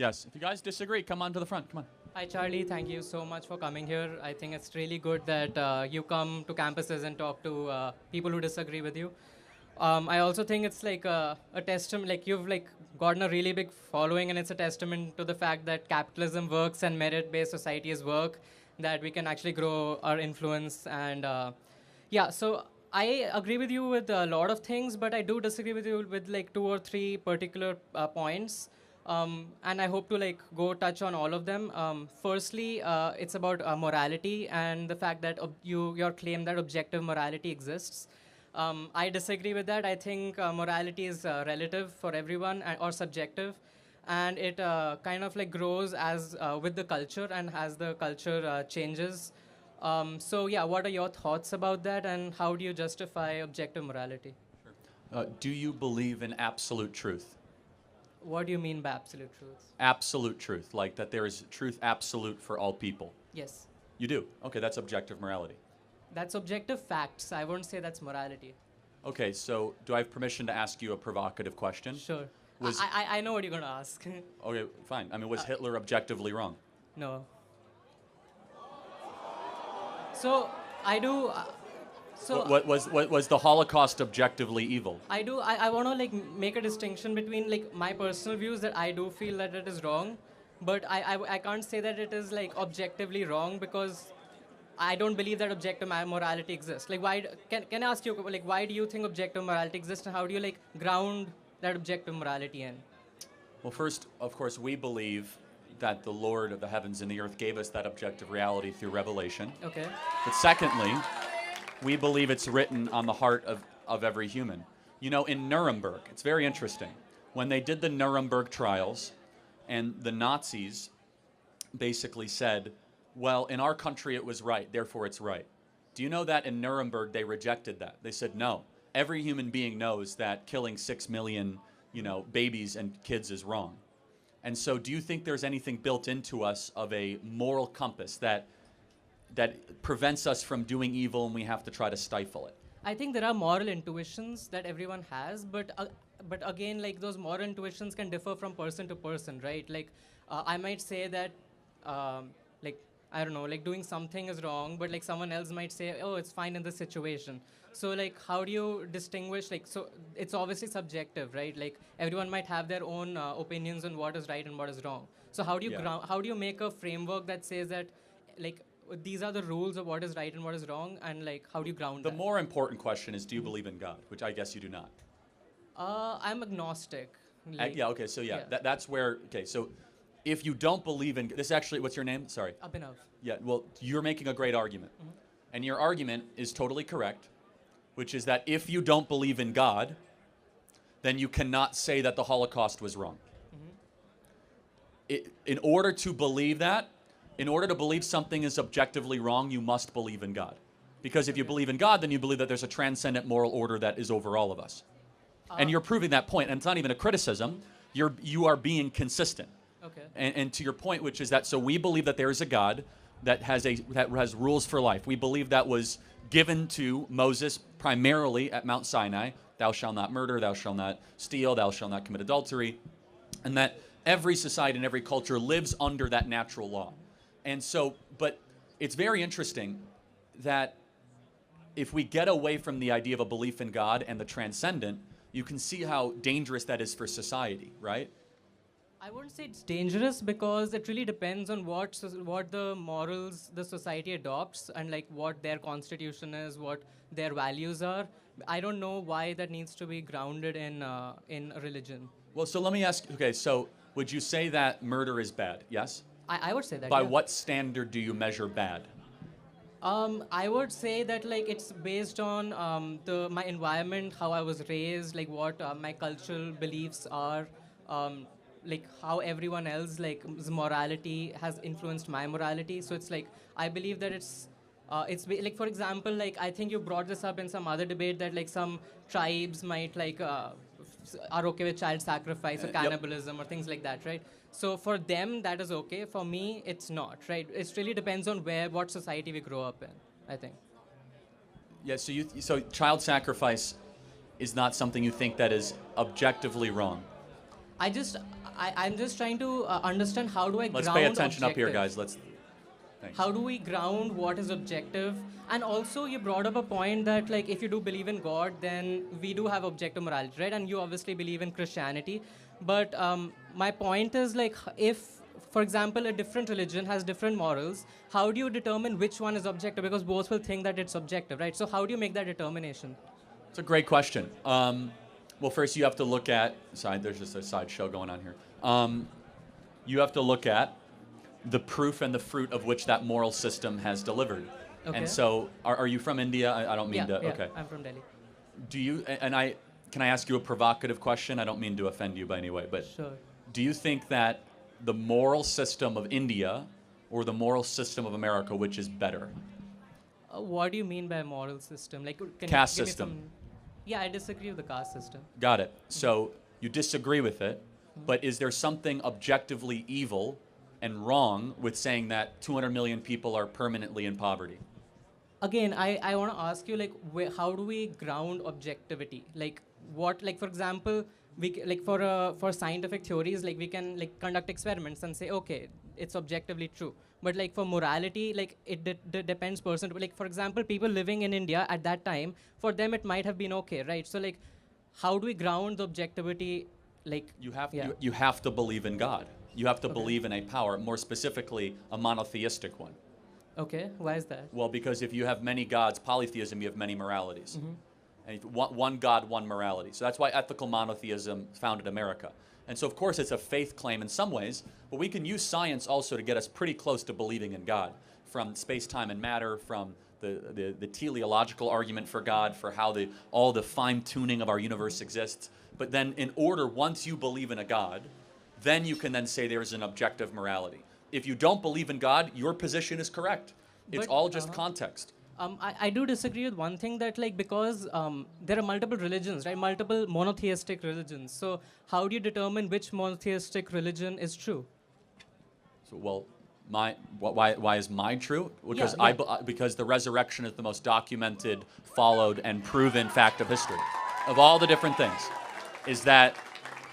Yes. If you guys disagree, come on to the front. Come on. Hi, Charlie. Thank you so much for coming here. I think it's really good that you come to campuses and talk to people who disagree with you. I also think it's like a testament, like you've like gotten a really big following, and it's a testament to the fact that capitalism works and merit-based societies work, that we can actually grow our influence. And yeah, so I agree with you with a lot of things, but I do disagree with you with like 2 or 3 particular points. And I hope to like go touch on all of them. Firstly, it's about morality and the fact that your claim that objective morality exists. I disagree with that. I think morality is relative for everyone or subjective, and it kind of like grows as with the culture and as the culture changes. So yeah, what are your thoughts about that, and how do you justify objective morality? Do you believe in absolute truth? What do you mean by absolute truth? Absolute truth, like that there is truth absolute for all people. Yes. You do? Okay, that's objective morality. That's objective facts. I won't say that's morality. Okay, so do I have permission to ask you a provocative question? Sure. Was- I know what you're going to ask. Okay, fine. I mean, was Hitler objectively wrong? No. So I do. What was the Holocaust objectively evil? I want to like make a distinction between like my personal views that I do feel that it is wrong, but I can't say that it is like objectively wrong because I don't believe that objective morality exists. Like can I ask you like why do you think objective morality exists, and how do you like ground that objective morality in? Well, first, of course, we believe that the Lord of the heavens and the earth gave us that objective reality through revelation. Okay. But secondly, we believe it's written on the heart of every human. You know, in Nuremberg, it's very interesting. When they did the Nuremberg trials, and the Nazis basically said, well, in our country it was right, therefore it's right. Do you know that in Nuremberg they rejected that? They said, no, every human being knows that killing 6 million, babies and kids is wrong. And so do you think there's anything built into us of a moral compass that prevents us from doing evil and we have to try to stifle it? I think there are moral intuitions that everyone has, but again, like those moral intuitions can differ from person to person, right? Like I might say that, like I don't know, like doing something is wrong, but like someone else might say, oh, it's fine in this situation. So like, how do you distinguish? Like, so it's obviously subjective, right? Like everyone might have their own opinions on what is right and what is wrong. So how do you how do you make a framework that says that, like, these are the rules of what is right and what is wrong, and like how do you ground The that? more important question is, do you believe in God? Which I guess you do not. I'm agnostic. Like, Yeah, okay, so that's where, okay, so if you don't believe in, this actually, what's your name? Sorry. Abhinav. Yeah, well, you're making a great argument. And your argument is totally correct, which is that if you don't believe in God, then you cannot say that the Holocaust was wrong. In order to believe that, in order to believe something is objectively wrong, you must believe in God. Because if you believe in God, then you believe that there's a transcendent moral order that is over all of us. And you're proving that point, and it's not even a criticism. You are being consistent. Okay. And to your point, which is that, so we believe that there is a God that has rules for life. We believe that was given to Moses primarily at Mount Sinai. Thou shalt not murder, thou shalt not steal, thou shalt not commit adultery. And that every society and every culture lives under that natural law. And so, but it's very interesting that if we get away from the idea of a belief in God and the transcendent, you can see how dangerous that is for society, right? I wouldn't say it's dangerous because it really depends on what the morals the society adopts and like what their constitution is, what their values are. I don't know why that needs to be grounded in religion. Well, so let me ask, okay, so would you say that murder is bad? Yes? I would say that. By yeah. what standard do you measure bad? I would say that like it's based on my environment, how I was raised, like what my cultural beliefs are, like how everyone else like morality has influenced my morality. So it's like I believe that it's like, for example, like I think you brought this up in some other debate that like some tribes might like are okay with child sacrifice or cannibalism or things like that, right? So for them that is okay. For me, it's not, right? It really depends on what society we grow up in, I think. Yeah. So child sacrifice is not something you think that is objectively wrong. I'm just trying to understand how do I Let's ground pay attention up here, objective? guys. Thanks. How do we ground what is objective? And also you brought up a point that like if you do believe in God, then we do have objective morality, right? And you obviously believe in Christianity. But my point is like if, for example, a different religion has different morals, how do you determine which one is objective? Because both will think that it's objective, right? So how do you make that determination? It's a great question. Well, first you have to look at, there's just a side show going on here. You have to look at the proof and the fruit of which that moral system has delivered. Okay. And so, are you from India? I don't mean to. Yeah, Okay. I'm from Delhi. Do you? Can I ask you a provocative question? I don't mean to offend you by any way, but Sure. do you think that the moral system of India or the moral system of America, which is better? What do you mean by moral system? Like, can Caste you give system. me some? Yeah, I disagree with the caste system. Got it. So you disagree with it, but is there something objectively evil and wrong with saying that 200 million people are permanently in poverty? Again, I want to ask you, like, how do we ground objectivity? Like, what, like, for example, like for scientific theories, like we can like conduct experiments and say, okay, it's objectively true. But like for morality, like it depends person to, like, for example, people living in India at that time, for them it might have been okay, right? So like, how do we ground the objectivity? Like You have, yeah. you have to believe in God. You have to Okay. believe in a power, more specifically, a monotheistic one. Okay, why is that? Well, because if you have many gods, polytheism, you have many moralities. And if one God, one morality. So that's why ethical monotheism founded America. And so, of course, it's a faith claim in some ways, but we can use science also to get us pretty close to believing in God, from space, time, and matter, from the teleological argument for God, for how all the fine-tuning of our universe exists. But then in order, once you believe in a God, then you can then say there's an objective morality. If you don't believe in God, your position is correct. It's But, all just context. I do disagree with one thing that like because there are multiple religions, right? Multiple monotheistic religions. So how do you determine which monotheistic religion is true? So, well, why is mine true? Because Yeah. because the resurrection is the most documented, followed, and proven fact of history. Of all the different things, is that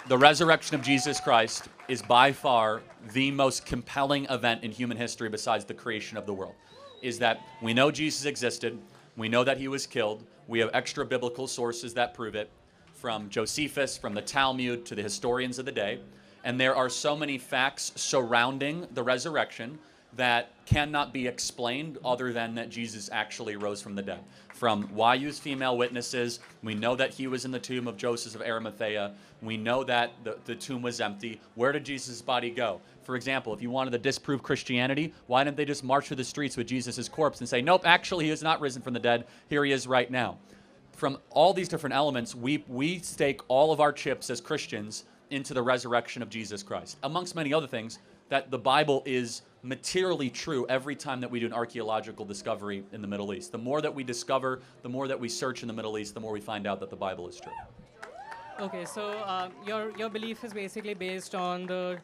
the resurrection of Jesus Christ is by far the most compelling event in human history besides the creation of the world. Is that we know Jesus existed, we know that he was killed, we have extra biblical sources that prove it, from Josephus, from the Talmud, to the historians of the day, and there are so many facts surrounding the resurrection that cannot be explained other than that Jesus actually rose from the dead. From why use female witnesses, we know that he was in the tomb of Joseph of Arimathea, we know that the tomb was empty. Where did Jesus' body go? For example, if you wanted to disprove Christianity, why didn't they just march through the streets with Jesus' corpse and say, nope, actually he is not risen from the dead, here he is right now. From all these different elements, we stake all of our chips as Christians into the resurrection of Jesus Christ. Amongst many other things, that the Bible is materially true every time that we do an archaeological discovery in the Middle East. The more that we discover, the more that we search in the Middle East, the more we find out that the Bible is true. Okay, so your belief is basically based on the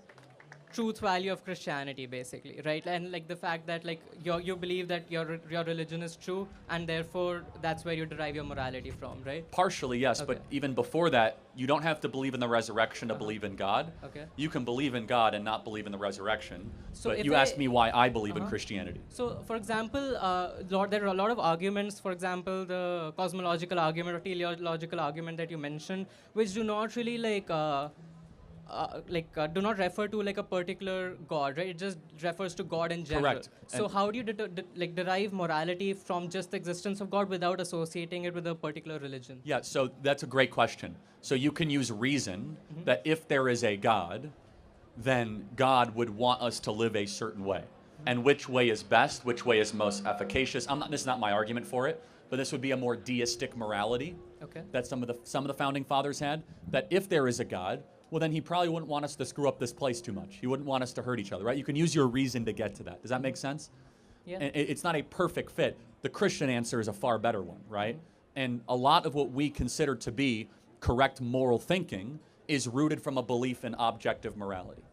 truth value of Christianity, basically, right? And like the fact that like you believe that your religion is true, and therefore that's where you derive your morality from, right? Partially, yes, Okay. but even before that, you don't have to believe in the resurrection to believe in God. Okay. You can believe in God and not believe in the resurrection. So but if you asked me why I believe in Uh-huh. Christianity. So, for example, there are a lot of arguments, for example, the cosmological argument or teleological argument that you mentioned, which do not really do not refer to like a particular God, right? It just refers to God in general. Correct. So And- how do you derive morality from just the existence of God without associating it with a particular religion? Yeah, so that's a great question. So you can use reason that if there is a God, then God would want us to live a certain way. And which way is best, which way is most efficacious. This is not my argument for it, but this would be a more deistic morality Okay. that some of the founding fathers had, that if there is a God, well then he probably wouldn't want us to screw up this place too much. He wouldn't want us to hurt each other, right? You can use your reason to get to that. Does that make sense? Yeah. And it's not a perfect fit. The Christian answer is a far better one, right? And a lot of what we consider to be correct moral thinking is rooted from a belief in objective morality.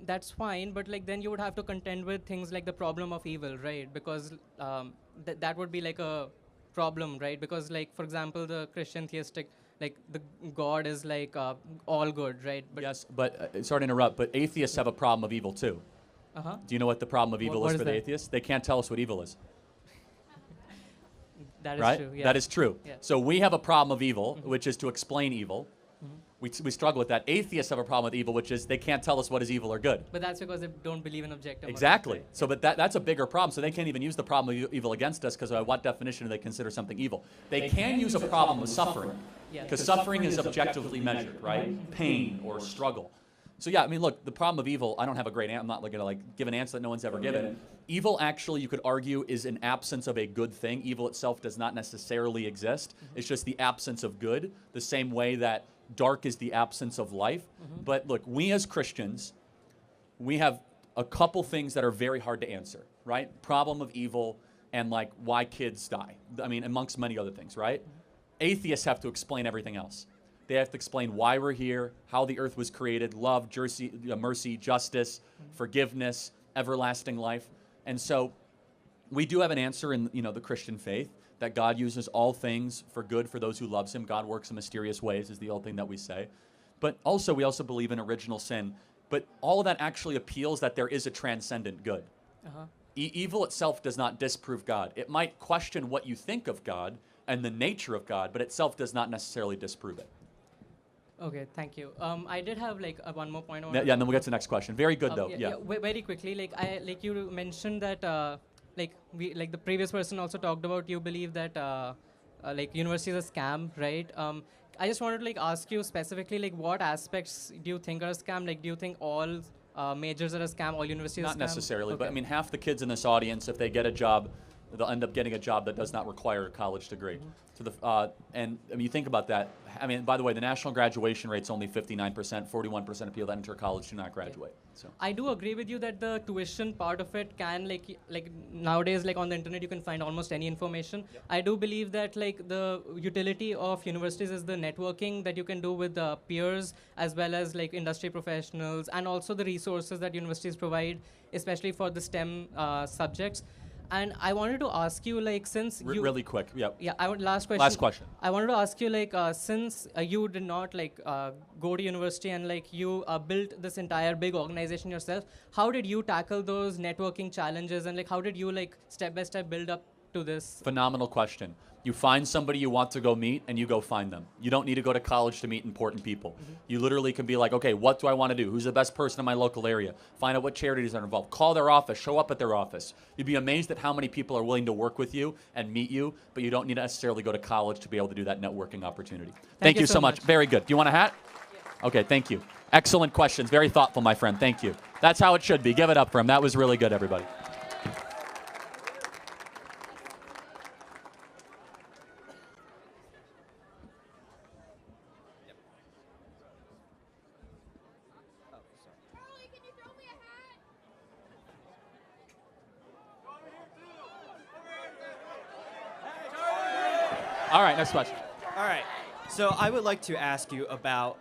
That's fine, but like then you would have to contend with things like the problem of evil, right? Because that would be like a problem, right? Because like for example, the Christian theistic like the God is like all good, right? But Yes, but sorry to interrupt, but atheists have a problem of evil too. uh-huh. Do you know what the problem of evil What is is for the that? atheists? They can't tell us what evil is. That is Right? true. Yeah. That is true. Yeah. So we have a problem of evil, which is to explain evil. We struggle with that. Atheists have a problem with evil, which is they can't tell us what is evil or good. But that's because they don't believe in objective. Exactly. motives, right? So, but that's a bigger problem. So they can't even use the problem of evil against us because by what definition do they consider something evil? They can use a problem of suffering Yeah. because suffering is objectively measured, right? Pain or struggle. So yeah, I mean, look, the problem of evil. I don't have a great answer. I'm not going to like give an answer that no one's ever given. Evil, actually, you could argue, is an absence of a good thing. Evil itself does not necessarily exist. It's just the absence of good, the same way that dark is the absence of life. But look, we as Christians, we have a couple things that are very hard to answer, right? Problem of evil and like why kids die. I mean, amongst many other things, right? Atheists have to explain everything else. They have to explain why we're here, how the earth was created, love, mercy, justice, forgiveness, everlasting life. And so we do have an answer in the Christian faith that God uses all things for good for those who loves him. God works in mysterious ways is the old thing that we say. But also, we also believe in original sin. But all of that actually appeals that there is a transcendent good. Uh-huh. Evil itself does not disprove God. It might question what you think of God and the nature of God, but itself does not necessarily disprove it. Okay, thank you. I did have like one more point. Yeah, and then we'll get to the next question. Very good, though. Yeah. Very quickly, like you mentioned that like the previous person also talked about. You believe that like university is a scam, right? I just wanted to like ask you specifically, like what aspects do you think are a scam? Like, do you think all majors are a scam, all universities are a scam? Not necessarily, but I Okay. mean, half the kids in this audience, if they get a job, they'll end up getting a job that does not require a college degree. So and I mean, you think about that. I mean, by the way, the national graduation rate's only 59%. 41% of people that enter college do not graduate. So I do agree with you that the tuition part of it can like nowadays, like on the internet you can find almost any information. Yep. I do believe that like the utility of universities is the networking that you can do with peers as well as like industry professionals, and also the resources that universities provide, especially for the STEM subjects. And I wanted to ask you, like, since you really quick. Yep. yeah, last question. Last question. I wanted to ask you, like, since you did not like go to university and like you built this entire big organization yourself, how did you tackle those networking challenges, and like how did you like step by step build up to this? Phenomenal question. You find somebody you want to go meet, and you go find them. You don't need to go to college to meet important people. You literally can be like, okay, what do I want to do? Who's the best person in my local area? Find out what charities are involved. Call their office. Show up at their office. You'd be amazed at how many people are willing to work with you and meet you, but you don't need to necessarily go to college to be able to do that networking opportunity. Thank you so much. Very good. Do you want a hat? Yeah. Okay, thank you. Excellent questions. Very thoughtful, my friend. Thank you. That's how it should be. Give it up for him. That was really good, everybody. Charlie, can you throw me a hat? All right, next question. All right. So I would like to ask you about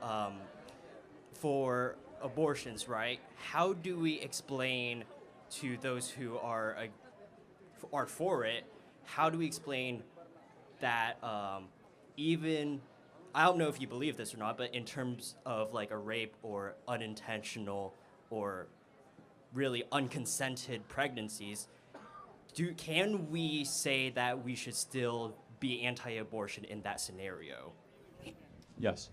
for abortions, right? How do we explain to those who are for it? How do we explain that even I don't know if you believe this or not, but in terms of like a rape or unintentional or really unconsented pregnancies, can we say that we should still be anti-abortion in that scenario? Yes.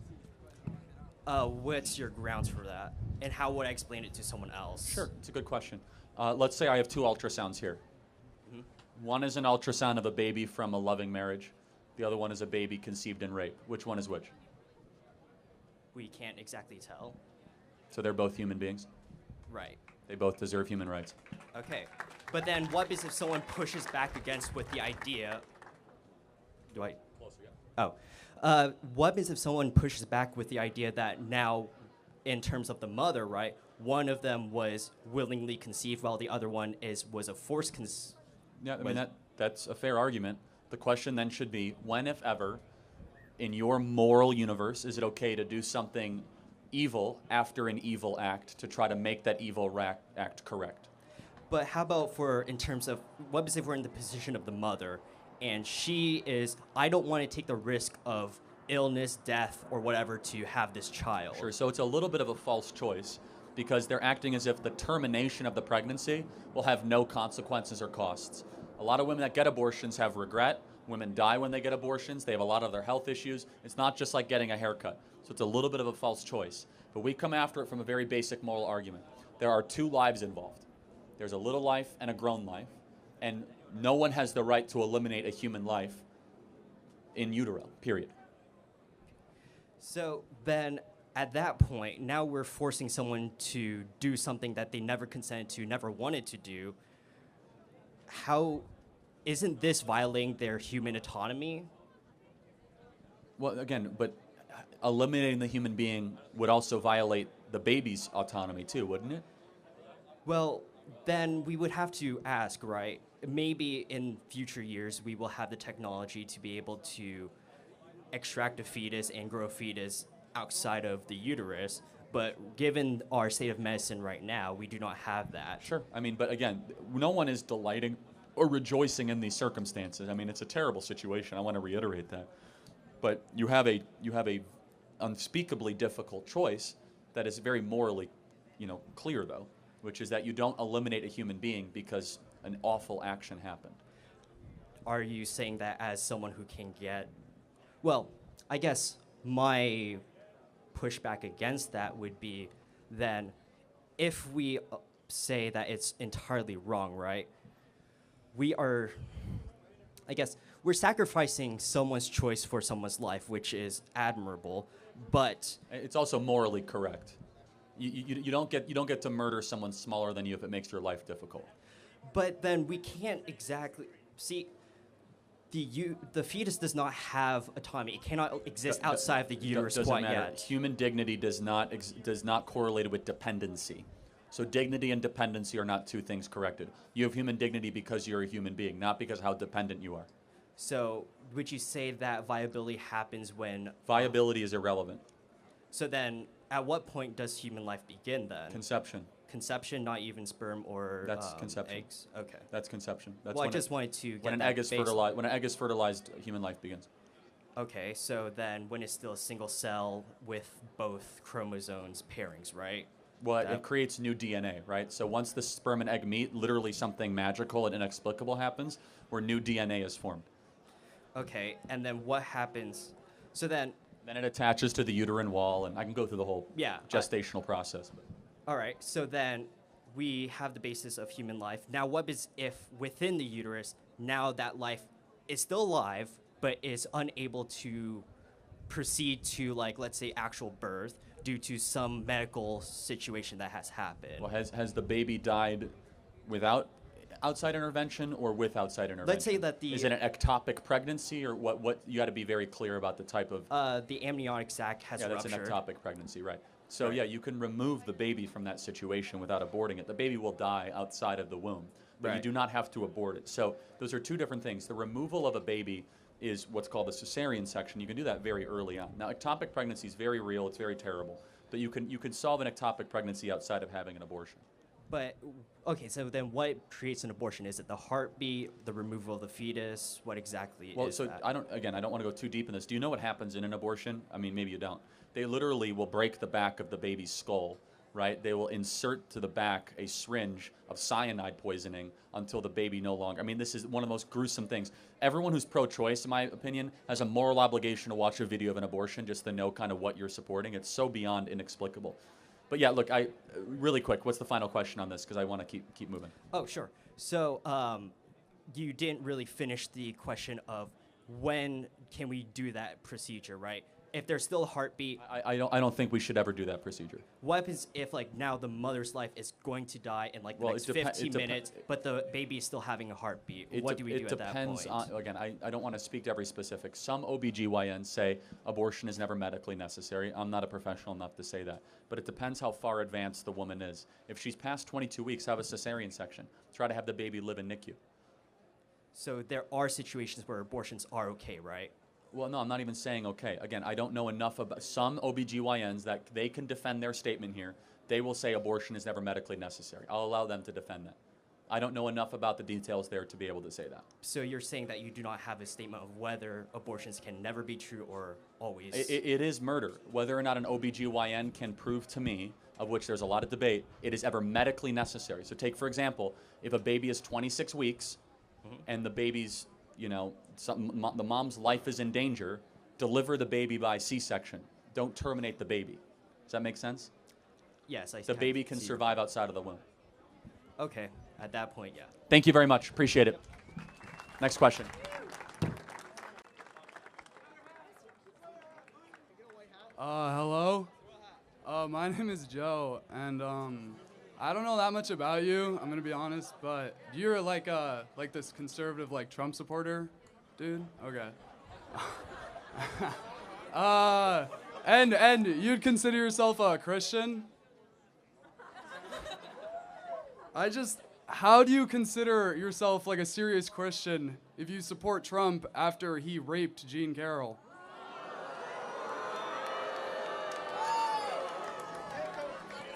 What's your grounds for that? And how would I explain it to someone else? Sure, it's a good question. Let's say I have two ultrasounds here. One is an ultrasound of a baby from a loving marriage. The other one is a baby conceived in rape. Which one is which? We can't exactly tell. So they're both human beings. Right. They both deserve human rights. Okay. But then what is if someone pushes back against with the idea... Do I... Closer, yeah. Oh. What is if someone pushes back with the idea that now, in terms of the mother, right, one of them was willingly conceived while the other one was a forced conceived? Yeah, I mean, that's a fair argument. The question then should be, when, if ever, in your moral universe, is it okay to do something evil after an evil act to try to make that evil act correct? But how about in terms of, what if we're in the position of the mother, and she is, I don't want to take the risk of illness, death, or whatever to have this child. Sure, so it's a little bit of a false choice because they're acting as if the termination of the pregnancy will have no consequences or costs. A lot of women that get abortions have regret. Women die when they get abortions. They have a lot of their health issues. It's not just like getting a haircut. So it's a little bit of a false choice. But we come after it from a very basic moral argument. There are two lives involved. There's a little life and a grown life. And no one has the right to eliminate a human life in utero, period. So then at that point, now we're forcing someone to do something that they never consented to, never wanted to do. How isn't this violating their human autonomy? Well, again, but eliminating the human being would also violate the baby's autonomy too, wouldn't it? Well, then we would have to ask, right? Maybe in future years we will have the technology to be able to extract a fetus and grow a fetus outside of the uterus, but given our state of medicine right now, we do not have that. Sure. I mean, but again, no one is delighting or rejoicing in these circumstances. I mean, it's a terrible situation. I want to reiterate that. But you have a unspeakably difficult choice that is very morally, clear though, which is that you don't eliminate a human being because an awful action happened. Are you saying that as someone who can get... Well, I guess my pushback against that would be then if we say that it's entirely wrong, right? We're sacrificing someone's choice for someone's life, which is admirable, but it's also morally correct. You don't get to murder someone smaller than you if it makes your life difficult. But then we can't exactly see the fetus does not have autonomy. It cannot exist outside of the uterus quite yet. Human dignity does not correlate with dependency. So dignity and dependency are not two things corrected. You have human dignity because you're a human being, not because how dependent you are. So would you say that viability happens when... Viability is irrelevant. So then at what point does human life begin then? Conception. Conception, not even sperm or That's conception. eggs? Okay. That's conception. That's Well, I just wanted to get when an egg is fertilized. When an egg is fertilized, human life begins. Okay, so then when it's still a single cell with both chromosomes pairings, right? Well, it creates new DNA, right? So once the sperm and egg meet, literally something magical and inexplicable happens where new DNA is formed. Okay, and then what happens? So then it attaches to the uterine wall, and I can go through the whole gestational process. All right, so then we have the basis of human life. Now, what is if within the uterus, now that life is still alive, but is unable to proceed to, like, let's say, actual birth due to some medical situation that has happened? Well, has the baby died without outside intervention or with outside intervention? Let's say that is it an ectopic pregnancy, or what? You got to be very clear about the type of... the amniotic sac has ruptured. Yeah, that's an ectopic pregnancy, right. So yeah, you can remove the baby from that situation without aborting it. The baby will die outside of the womb, but you do not have to abort it. So those are two different things. The removal of a baby is what's called a cesarean section. You can do that very early on. Now, ectopic pregnancy is very real. It's very terrible. But you can solve an ectopic pregnancy outside of having an abortion. But, okay, so then what creates an abortion? Is it the heartbeat, the removal of the fetus? What exactly is that? I don't want to go too deep in this. Do you know what happens in an abortion? I mean, maybe you don't. They literally will break the back of the baby's skull, right? They will insert to the back a syringe of cyanide poisoning until the baby no longer... I mean, this is one of the most gruesome things. Everyone who's pro-choice, in my opinion, has a moral obligation to watch a video of an abortion just to know kind of what you're supporting. It's so beyond inexplicable. But yeah, look, really quick, what's the final question on this? Because I want to keep moving. Oh, sure. So you didn't really finish the question of when can we do that procedure, right? If there's still a heartbeat... I don't think we should ever do that procedure. What happens if, like, now the mother's life is going to die in, like, the next 15 minutes, but the baby is still having a heartbeat? What do we do at that point? It depends on... Again, I don't want to speak to every specific. Some OBGYNs say abortion is never medically necessary. I'm not a professional enough to say that. But it depends how far advanced the woman is. If she's past 22 weeks, have a cesarean section. Try to have the baby live in NICU. So there are situations where abortions are okay, right? Well, no, I'm not even saying okay. Again, I don't know enough about some OBGYNs that they can defend their statement here. They will say abortion is never medically necessary. I'll allow them to defend that. I don't know enough about the details there to be able to say that. So you're saying that you do not have a statement of whether abortions can never be true or always? It is murder. Whether or not an OBGYN can prove to me, of which there's a lot of debate, it is ever medically necessary. So take, for example, if a baby is 26 weeks and the baby's, the mom's life is in danger, deliver the baby by C-section. Don't terminate the baby. Does that make sense? Yes, I see. The baby can survive outside of the womb. Okay, at that point, yeah. Thank you very much. Appreciate it. Next question. Hello. My name is Joe, and I don't know that much about you. I'm gonna be honest, but you're like this conservative Trump supporter, dude. Okay. And you'd consider yourself a Christian? How do you consider yourself a serious Christian if you support Trump after he raped Jean Carroll?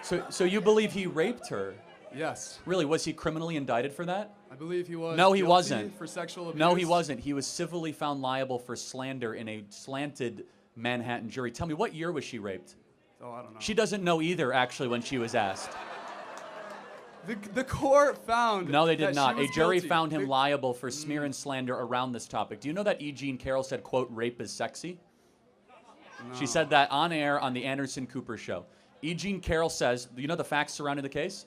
So you believe he raped her? Yes. Really? Was he criminally indicted for that? I believe he was. No, he guilty wasn't. For sexual abuse. No, he wasn't. He was civilly found liable for slander in a slanted Manhattan jury. Tell me, what year was she raped? Oh, I don't know. She doesn't know either, actually, when she was asked. The court found. No, they did that not. she was A jury guilty. found him liable for smear and slander around this topic. Do you know that E. Jean Carroll said, quote, rape is sexy? No. She said that on air on the Anderson Cooper show. E. Jean Carroll says, do you know the facts surrounding the case?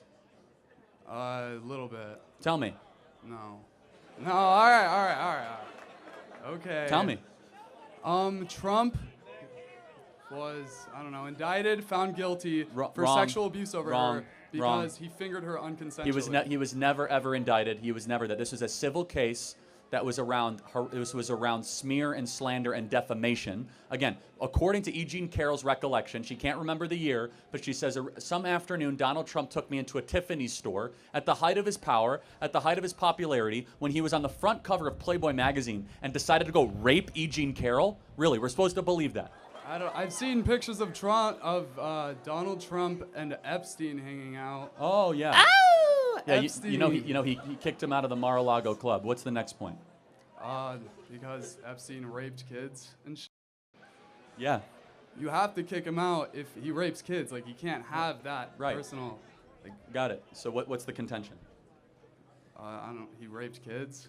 A little bit. Tell me. No. No, all right. Okay. Tell me. Trump was, I don't know, indicted, found guilty for wrong. sexual abuse over her because he fingered her unconsensually. He was never ever indicted. He was never that. This was a civil case that was around her. This was around smear and slander and defamation. Again, according to E. Jean Carroll's recollection, she can't remember the year, but she says some afternoon Donald Trump took me into a Tiffany's store at the height of his power, at the height of his popularity, when he was on the front cover of Playboy magazine and decided to go rape E. Jean Carroll. Really, we're supposed to believe that? I've seen pictures of Donald Trump and Epstein hanging out. Oh yeah. Ow! Yeah, Epstein. he kicked him out of the Mar-a-Lago club. What's the next point? Because Epstein raped kids and Yeah. You have to kick him out if he rapes kids. He can't have that Right. personal. Got it. So what's the contention? I don't. He raped kids.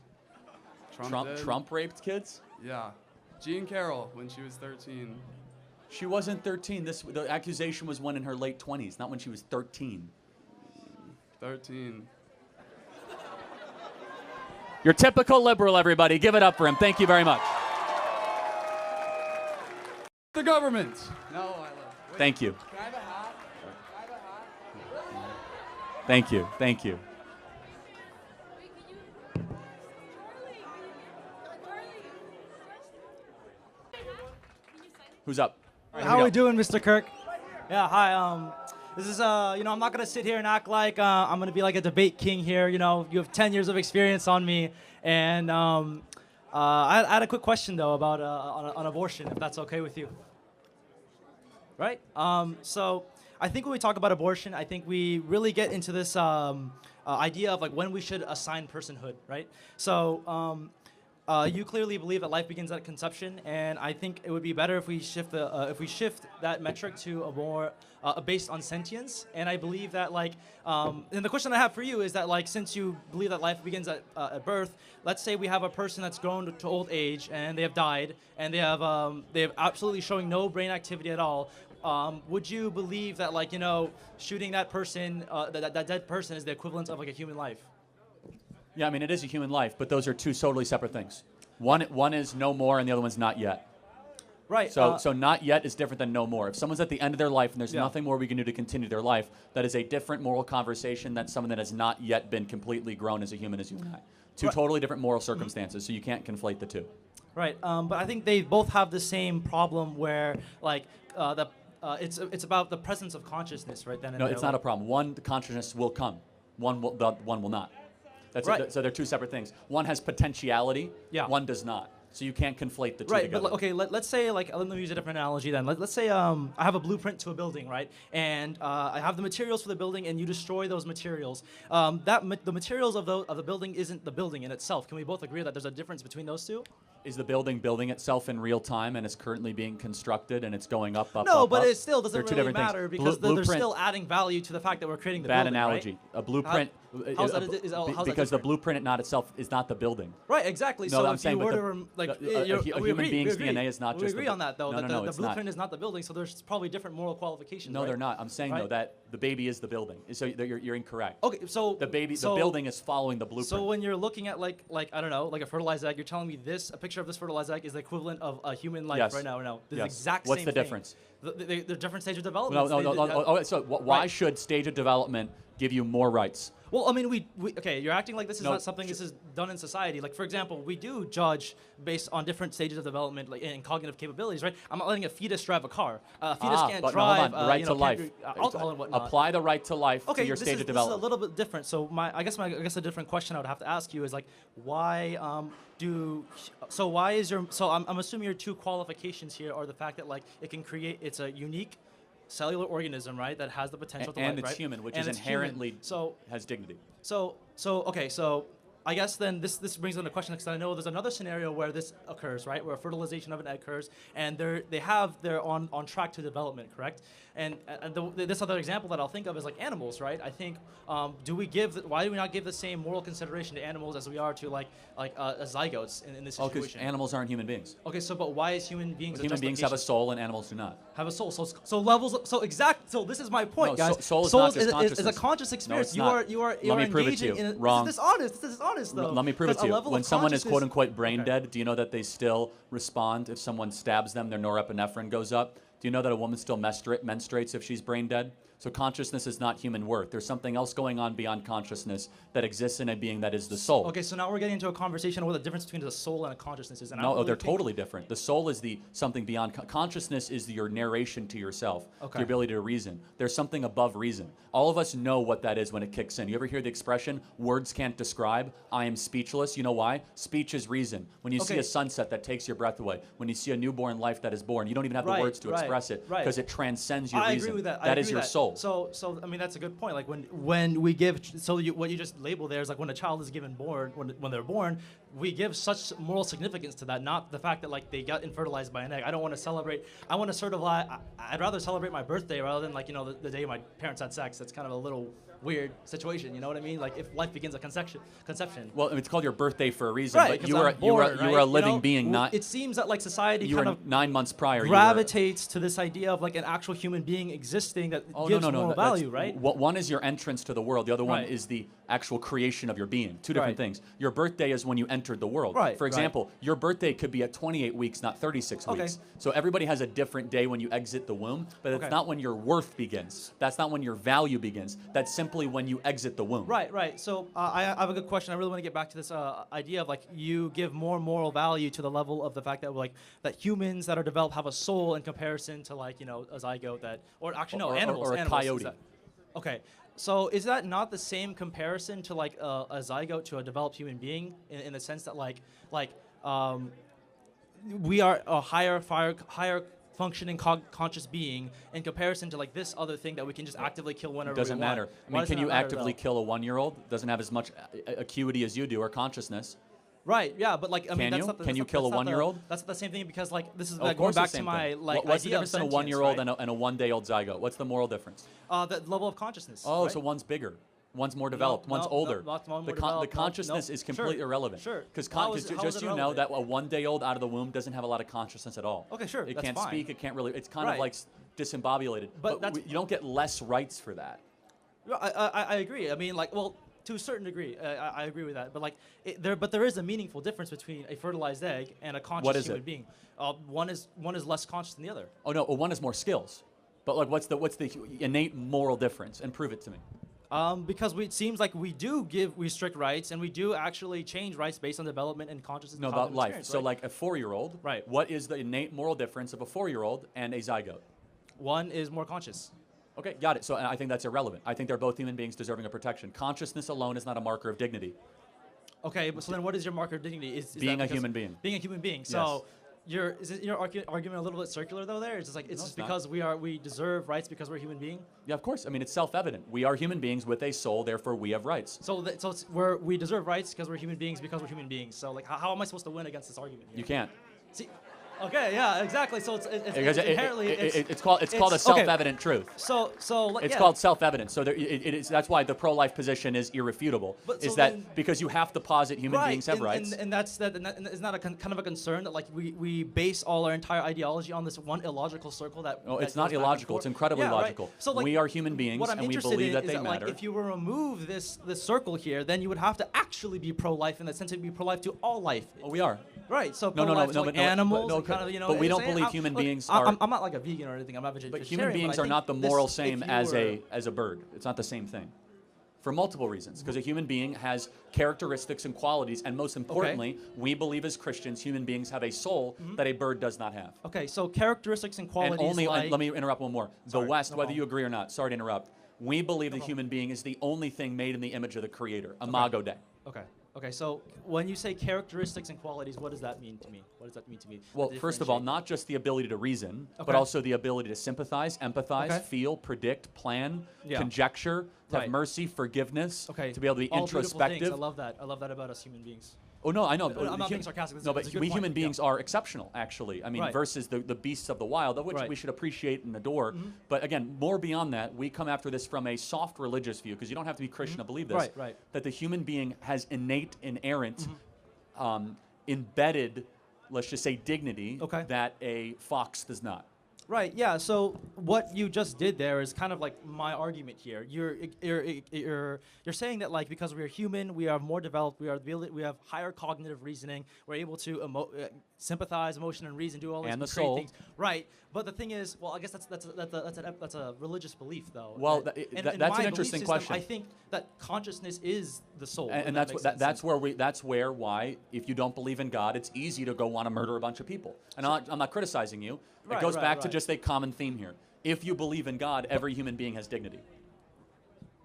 Trump raped kids? Yeah. Jean Carroll when she was 13. She wasn't 13. The accusation was when in her late 20s, not when she was 13. 13. Your typical liberal, everybody. Give it up for him. Thank you very much. The government. No, I love. Wait, Thank you. Can I have a hat? Thank you. Thank you. Who's up? All right, How here we doing, Mr. Kirk? Yeah, hi. This is, I'm not gonna sit here and act like I'm gonna be like a debate king here. You have 10 years of experience on me, and I had a quick question though about on abortion, if that's okay with you. Right. So I think when we talk about abortion, I think we really get into this idea of when we should assign personhood, right? So. You clearly believe that life begins at conception, and I think it would be better if we shift that metric to a more based on sentience. And I believe that and the question I have for you is that since you believe that life begins at birth, let's say we have a person that's grown to old age and they have died and they have absolutely showing no brain activity at all. Would you believe that shooting that person, that dead person, is the equivalent of a human life? Yeah, I mean, it is a human life, but those are two totally separate things. One is no more, and the other one's not yet. Right. So not yet is different than no more. If someone's at the end of their life and there's nothing more we can do to continue their life, that is a different moral conversation than someone that has not yet been completely grown as a human as you and I. Two totally different moral circumstances, so you can't conflate the two. Right. But I think they both have the same problem where it's about the presence of consciousness, right? Then. No, it's not a problem. One, the consciousness will come. One will not. That's right. So they're two separate things. One has potentiality. Yeah. One does not. So you can't conflate the two Right, together. but okay, let's say, like, let me use a different analogy then. Let's say I have a blueprint to a building, right? And I have the materials for the building, and you destroy those materials. The materials of the building isn't the building in itself. Can we both agree that there's a difference between those two? Is the building building itself in real time, and it's currently being constructed, and it's going up, No, up, but up? it still They're doesn't two really different things. matter because they're Blueprint- still adding value to the fact that we're creating the Bad building, analogy. right? A blueprint. how's that- is- how's that because the different? blueprint not itself is not the building. Right, exactly. No, so I'm if saying, you but were to like, a we human agree, being's we agree. DNA is not we just agree the- on that though. No, that no, no, the it's not. blueprint is not the building, so there's probably different moral qualifications. No, right? they're not. I'm saying though Right? that the baby is the building. So you're incorrect. Okay, so The so- building is following the blueprint. So when you're looking at like I don't know, like a fertilized egg, you're telling me a picture of this fertilized egg is the equivalent of a human life Yes. right now. No, the Yes. exact What's same the thing. difference? The different stage of No, development. no, no. So why Right. should stage of development give you more rights? Well, I mean, we okay. You're acting like this is No, not something this is done in society. Like, for example, we do judge based on different stages of development, like in cognitive capabilities, right? I'm not letting a fetus drive a car. A fetus can't but drive. no, hold on. The right to can't life. do, alcohol and whatnot. Apply the right to life Okay, to your this stage is, of this is development. a little bit different. So I guess a different question I would have to ask you is like, why I'm assuming your two qualifications here are the fact that like it's a unique cellular organism, right, that has the potential to and life, it's right? human, which And is it's human. inherently So has dignity. So I guess then this brings into question because I know there's another scenario where this occurs, right, where fertilization of an egg occurs, and they're on track to development, correct? And this other example that I'll think of is like animals, right? I think why do we not give the same moral consideration to animals as we are to like zygotes in this Oh, because situation? animals aren't human beings. Okay, so but why is human beings? Human beings have a soul and animals do not. have a soul. So this is my point, No, guys. soul is not just is a consciousness. conscious No, experience. it's not. You are Let me prove it to engaging you. in Wrong. This is dishonest. This is honest though. Let me prove it Because to a you. level When of someone is consciousness- quote unquote brain Okay. dead, do you know that they still respond if someone stabs them, their norepinephrine goes up? Do you know that a woman still menstruates if she's brain dead? So consciousness is not human worth. There's something else going on beyond consciousness that exists in a being that is the soul. Okay, so now we're getting into a conversation of what the difference between a soul and a consciousness is. And I No, really they're think- totally different. The soul is the something beyond consciousness is your narration to yourself, Okay. your ability to reason. There's something above reason. All of us know what that is when it kicks in. You ever hear the expression, words can't describe, I am speechless? You know why? Speech is reason. When you see Okay. a sunset that takes your breath away, when you see a newborn life that is born, you don't even have the Right, words to right, express it right. because it transcends your I reason. agree with that. That is your soul. So I mean that's a good point. Like when we give what you just labeled there is like when a child is given born when they're born, we give such moral significance to that, not the fact that like they got infertilized by an egg. I don't want to celebrate. I want to certify. I'd rather celebrate my birthday rather than like the day my parents had sex. That's kind of a little weird situation. You know what I mean? Like if life begins at conception. Well, it's called your birthday for a reason, Right, but 'cause you were I'm born, you were a right? living You know, being, not It seems that like society you kind were of 9 months prior. gravitates to this idea of like an actual human being existing that gives moral that's- value, right? One is your entrance to the world. The other one Right. is the actual creation of your being. Two different Right. things. Your birthday is when you entered the world. Right, For right. example, your birthday could be at 28 weeks, not 36 Okay. weeks. So everybody has a different day when you exit the womb, but it's Okay. not when your worth begins. That's not when your value begins. That's simply when you exit the womb. Right. So I have a good question. I really want to get back to this idea of like you give more moral value to the level of the fact that like that humans that are developed have a soul in comparison to like a zygote that or actually no Or- or- animals or a animals, is coyote. that- Okay. So is that not the same comparison to like a zygote to a developed human being in the sense that we are a higher functioning conscious being in comparison to like this other thing that we can just actively kill whenever It doesn't we want. matter. I Why mean, does can it you not matter, actively though? kill a 1-year-old? Doesn't have as much acuity as you do or consciousness. Right, yeah, but like I mean, Can that's you? not the, Can that's you not- kill a that's not the- 1-year-old? That's the same thing because like this is Of like, course going it's back the to same my thing. like What's the idea of difference in a sentience, 1-year-old right? and a 1-day-old zygote? What's the moral difference? The level of consciousness. Oh, right? so one's bigger. One's more developed. No, one's no, older. no, one more The developed. No, consciousness no. is completely Sure, irrelevant. sure. Because How is it just you know irrelevant? that a 1-day-old out of the womb doesn't have a lot of consciousness at all. Okay, sure, It that's can't fine. speak. It can't really. It's kind Right. of like disembobulated. But that's- you don't get less rights for that. I agree. I mean, like, well, to a certain degree, I agree with that. But like, there is a meaningful difference between a fertilized egg and a conscious What is human it? being. One is less conscious than the other. Oh no, well, one has more skills. But like, what's the innate moral difference? And prove it to me. Because it seems like we do restrict rights, and we do actually change rights based on development and consciousness. No, and about cognitive life. experience, So right? like a 4-year-old. Right. What is the innate moral difference of a 4-year-old and a zygote? One is more conscious. Okay, got it. So I think that's irrelevant. I think they're both human beings deserving of protection. Consciousness alone is not a marker of dignity. Okay, but so then what is your marker of dignity? Is Being that a because- human being. Being a human being. So is it your argument a little bit circular though there? It's just like it's No, just it's not. because we deserve rights because we're a human being? Yeah, of course. I mean, it's self-evident. We are human beings with a soul, therefore we have rights. So we deserve rights because we're human beings because we're human beings. So like how am I supposed to win against this argument here? You can't. See, okay, yeah, exactly. So Because inherently it's called a okay. self-evident truth. So It's yeah. called self-evident. So that's why the pro-life position is irrefutable. But Is so that then- because you have to posit human beings have rights? And isn't that a kind of a concern that like we base all our entire ideology on this one illogical circle that? No, that it's not goes back and illogical. forth? It's incredibly Yeah, right. logical. So like, we are human beings, what I'm and we interested believe in that is they that, matter. like, if you were to remove this circle here, then you would have to actually be pro-life in the sense of be pro-life to all life. Oh, we are. Right. So No, no, pro-life to no, like but no, animals, but no, and kind of, you know. but we don't saying, believe human beings I'm are- not like a vegan or anything. I'm not vegetarian. But human beings I are think not the this- moral if same you as were- a bird. It's not the same thing. For multiple reasons. Because a human being has characteristics and qualities, and most importantly, we believe as Christians, human beings have a soul that a bird does not have. Okay, so characteristics and qualities. And only, like, let me interrupt one more. Sorry, The West, no whether problem. you agree or not, sorry to interrupt, we believe the problem. human being is the only thing made in the image of the Creator, Imago Dei. Okay. Okay. So when you say characteristics and qualities, what does that mean to me? What does that mean to me? Well, To first of all, differentiate. not just the ability to reason, but Okay. also the ability to sympathize, empathize, Okay. feel, predict, plan, Yeah. conjecture, to Right. have mercy, forgiveness, Okay. to be able to be All beautiful introspective. things. I love that. I love that about us human beings. Oh no, I know. I'm not being sarcastic. It's No, a- but it's a good we point. human Yeah. beings are exceptional, actually. I mean, Right. versus the beasts of the wild, of which Right. we should appreciate and adore. But again, more beyond that, we come after this from a soft religious view, because you don't have to be Christian to believe this. Right, right. That the human being has innate, inherent, embedded, let's just say, dignity Okay. that a fox does not. Right. Yeah. So what you just did there is kind of like my argument here. You're saying that like because we are human, we are more developed, we have higher cognitive reasoning, we're able to sympathize, emotion, and reason, do all these And the great soul. things. Right. But the thing is, well, I guess that's a religious belief though. Well, That- that- in that's my an belief interesting system, question. I think that consciousness is the soul. And if that's makes what, sense. that's where why if you don't believe in God, it's easy to go want to murder a bunch of people. And I'm not criticizing you. It Right, goes right, back to right. just a common theme here. If you believe in God, every human being has dignity.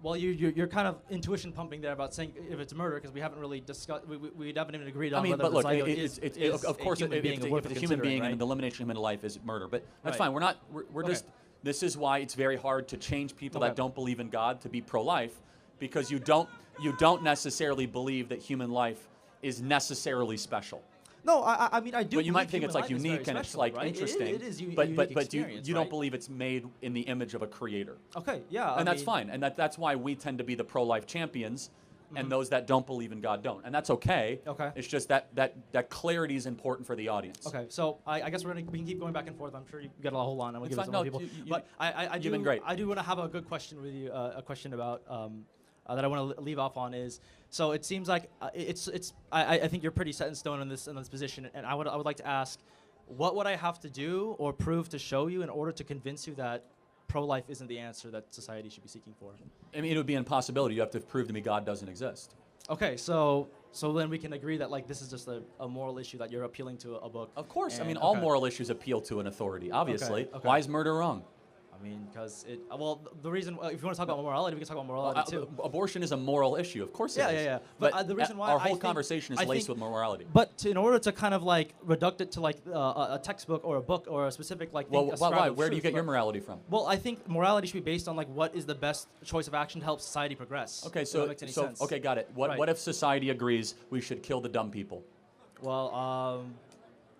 Well, you're kind of intuition pumping there about saying if it's murder because we haven't really discussed, we haven't even agreed on I mean, whether but the look, zygote it's of course, a human being if worth it's a human considering, being right? and the elimination of human life is murder, but that's Right. fine. We're Okay. just. This is why it's very hard to change people Okay. that don't believe in God to be pro-life, because you don't necessarily believe that human life is necessarily special. No, I mean I do. But you might believe think it's human like life is very unique and it's special, like right? interesting. It is but unique but you experience, don't right? believe it's made in the image of a creator. Okay, yeah, And that's fine. And that's why we tend to be the pro-life champions, and those that don't believe in God don't. And that's okay. Okay. It's just that clarity is important for the audience. Okay, so I guess we can keep going back and forth. I'm sure you got a whole lot. I'm gonna It's give it fine. to more No, people. you- But I do. you've been great. I do want to have a good question with you. A question about that I want to leave off on is. So it seems like I think you're pretty set in stone in this position, and I would like to ask, what would I have to do or prove to show you in order to convince you that pro-life isn't the answer that society should be seeking for? I mean, it would be an impossibility. You have to prove to me God doesn't exist. Okay, so then we can agree that like this is just a moral issue that you're appealing to a book. Of course. I And- mean, all okay. moral issues appeal to an authority, obviously. okay. Why is murder wrong? I mean, because it. Well, the reason if you want to talk about morality, we can talk about morality too. Abortion is a moral issue. Of course it is. Yeah. But, the reason why our I whole think- conversation I is laced think- with morality. But in order to kind of like reduct it to like a textbook or a book or a specific like thing, Well, a scribe why? of Where do you truth, get your but- morality from? Well, I think morality should be based on like what is the best choice of action to help society progress. Okay, If so that makes any sense. okay, got it. What Right. if society agrees we should kill the dumb people? Well,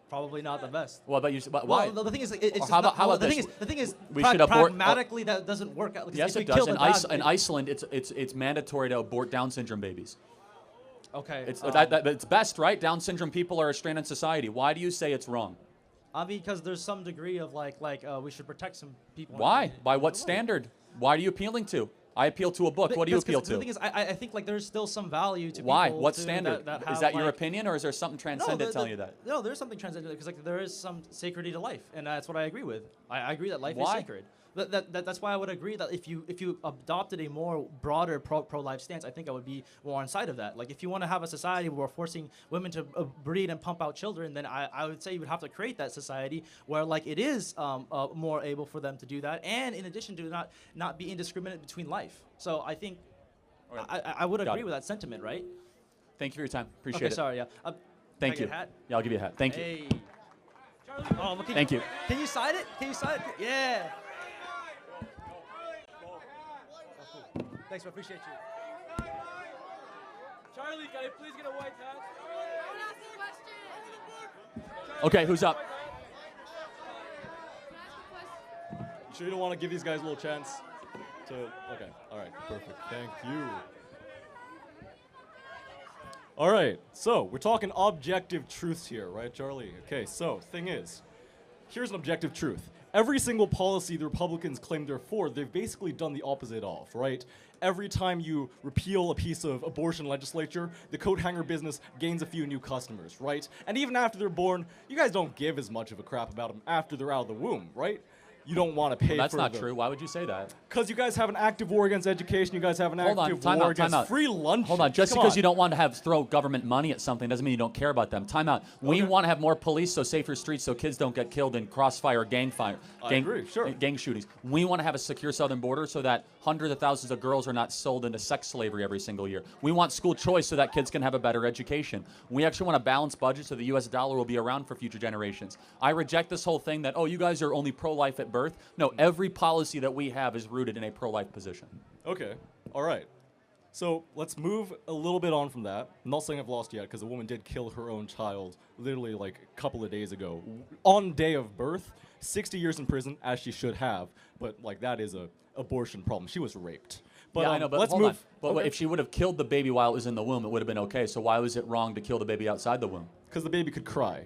probably not the best. Well, but why? Well, the thing is, it's just how about- not, how well, about the this? thing is, We should abort- pragmatically that doesn't work out. Because Yes, if it we kill does. the In dog, Iceland, it's mandatory to abort Down syndrome babies. Okay. It's it's best, right? Down syndrome people are a strain on society. Why do you say it's wrong? I mean, because there's some degree of like we should protect some people. Why? By what standard? Why are you appealing to? I appeal to a book. What do you appeal to? The thing is, I think like there's still some value to Why? people. What to standard? That Is have, that your like- opinion, or is there something transcendent telling you that? No, there's something transcendent because like there is some sacredity to life, and that's what I agree with. I agree that life is Why? sacred. That's why I would agree that if you adopted a more broader pro-life stance, I think I would be more on side of that. Like if you want to have a society where we're forcing women to breed and pump out children, then I would say you would have to create that society where like it is more able for them to do that, and in addition to not be indiscriminate between life. So I think Okay. I would Got agree it. with that sentiment, right? Thank you for your time. Appreciate Okay, it. sorry, yeah. Thank Can I you. get a hat? Yeah, I'll give you a hat. Thank you. Hey. Charlie. Oh, okay. Thank you. Can you sign it? Can you sign it? Yeah. Thanks, I appreciate you. Charlie, can I please get a white hat? Okay, who's up? You sure you don't want to give these guys a little chance to? Okay, all right, perfect. Thank you. All right, so we're talking objective truths here, right, Charlie? Okay, so thing is, here's an objective truth. Every single policy the Republicans claim they're for, they've basically done the opposite of, right? Every time you repeal a piece of abortion legislature, the coat hanger business gains a few new customers, right? And even after they're born, you guys don't give as much of a crap about them after they're out of the womb, right? You don't want to pay That's for not true. Why would you say that? Because you guys have an active war against education. You guys have an Hold on, active time war out, time against out. free lunch. Hold on, just because you don't want to throw government money at something doesn't mean you don't care about them. Time out. We want to have more police, so safer streets, so kids don't get killed in crossfire, I agree, sure. Gang shootings. We want to have a secure southern border so that hundreds of thousands of girls are not sold into sex slavery every single year. We want school choice so that kids can have a better education. We actually want a balanced budget so the U.S. dollar will be around for future generations. I reject this whole thing that, oh, you guys are only pro-life at birth. No, every policy that we have is rooted in a pro-life position. Okay, all right. So let's move a little bit on from that. I'm not saying I've lost yet because a woman did kill her own child literally like a couple of days ago on day of birth. 60 years in prison, as she should have. But like that is a abortion problem. She was raped. But, yeah, I know, but let's hold move. on. But Okay. if she would have killed the baby while it was in the womb, it would have been okay. So why was it wrong to kill the baby outside the womb? Because the baby could cry.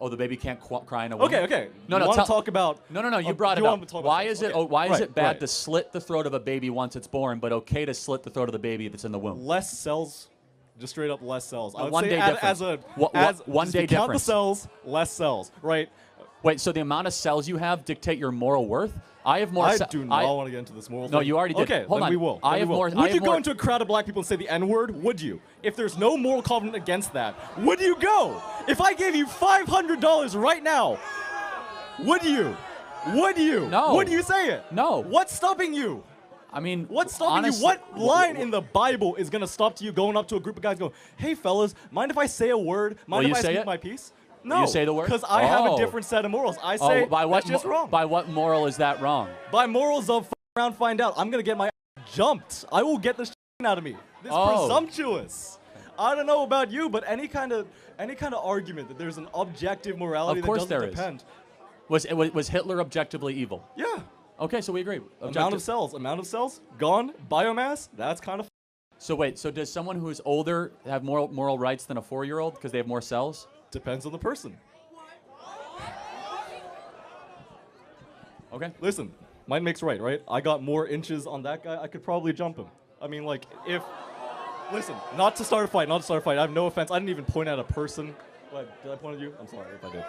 Oh, the baby can't cry in a womb? Okay. No, you no, want to talk about? No, you brought it you up. want to talk about Why sex. is it? Okay. Oh, why is it bad Right. to slit the throat of a baby once it's born, but okay to slit the throat of the baby that's in the womb? Less cells, just straight up less cells. I would one say day difference. One just day if you count the difference. cells, less cells, right? Wait, so the amount of cells you have dictate your moral worth? I have more. I do not want to get into this moral thing. No, you already did. Okay, Hold then on. we will. I Then have we will. more. Would I have you go more- into a crowd of black people and say the N-word? Would you? If there's no moral covenant against that, would you go? If I gave you $500 right now, would you? Would you? No. Would you say it? No. What's stopping you? I mean, What's stopping honestly, you? What line in the Bible is going to stop you going up to a group of guys and go, hey, fellas, mind if I say a word? Mind Will if you I say speak it? my piece? No. You say the word? Because I have a Oh. different set of morals. I Oh, say by what that's just wrong. By what moral is that wrong? By morals of around, find out. I'm going to get my jumped. I will get this out of me. This Oh. presumptuous. I don't know about you, but any kind of argument that there's an objective morality Of course that doesn't there is. depend. Was Hitler objectively evil? Yeah. Okay, so we agree. Amount of cells, gone. Biomass, that's kind of So wait, so does someone who is older have more moral rights than a 4-year-old because they have more cells? depends on the person. Okay. Listen, might makes right? I got more inches on that guy. I could probably jump him. I mean, like, if... Listen, not to start a fight. I have no offense. I didn't even point at a person. What, did I point at you? I'm sorry if I did.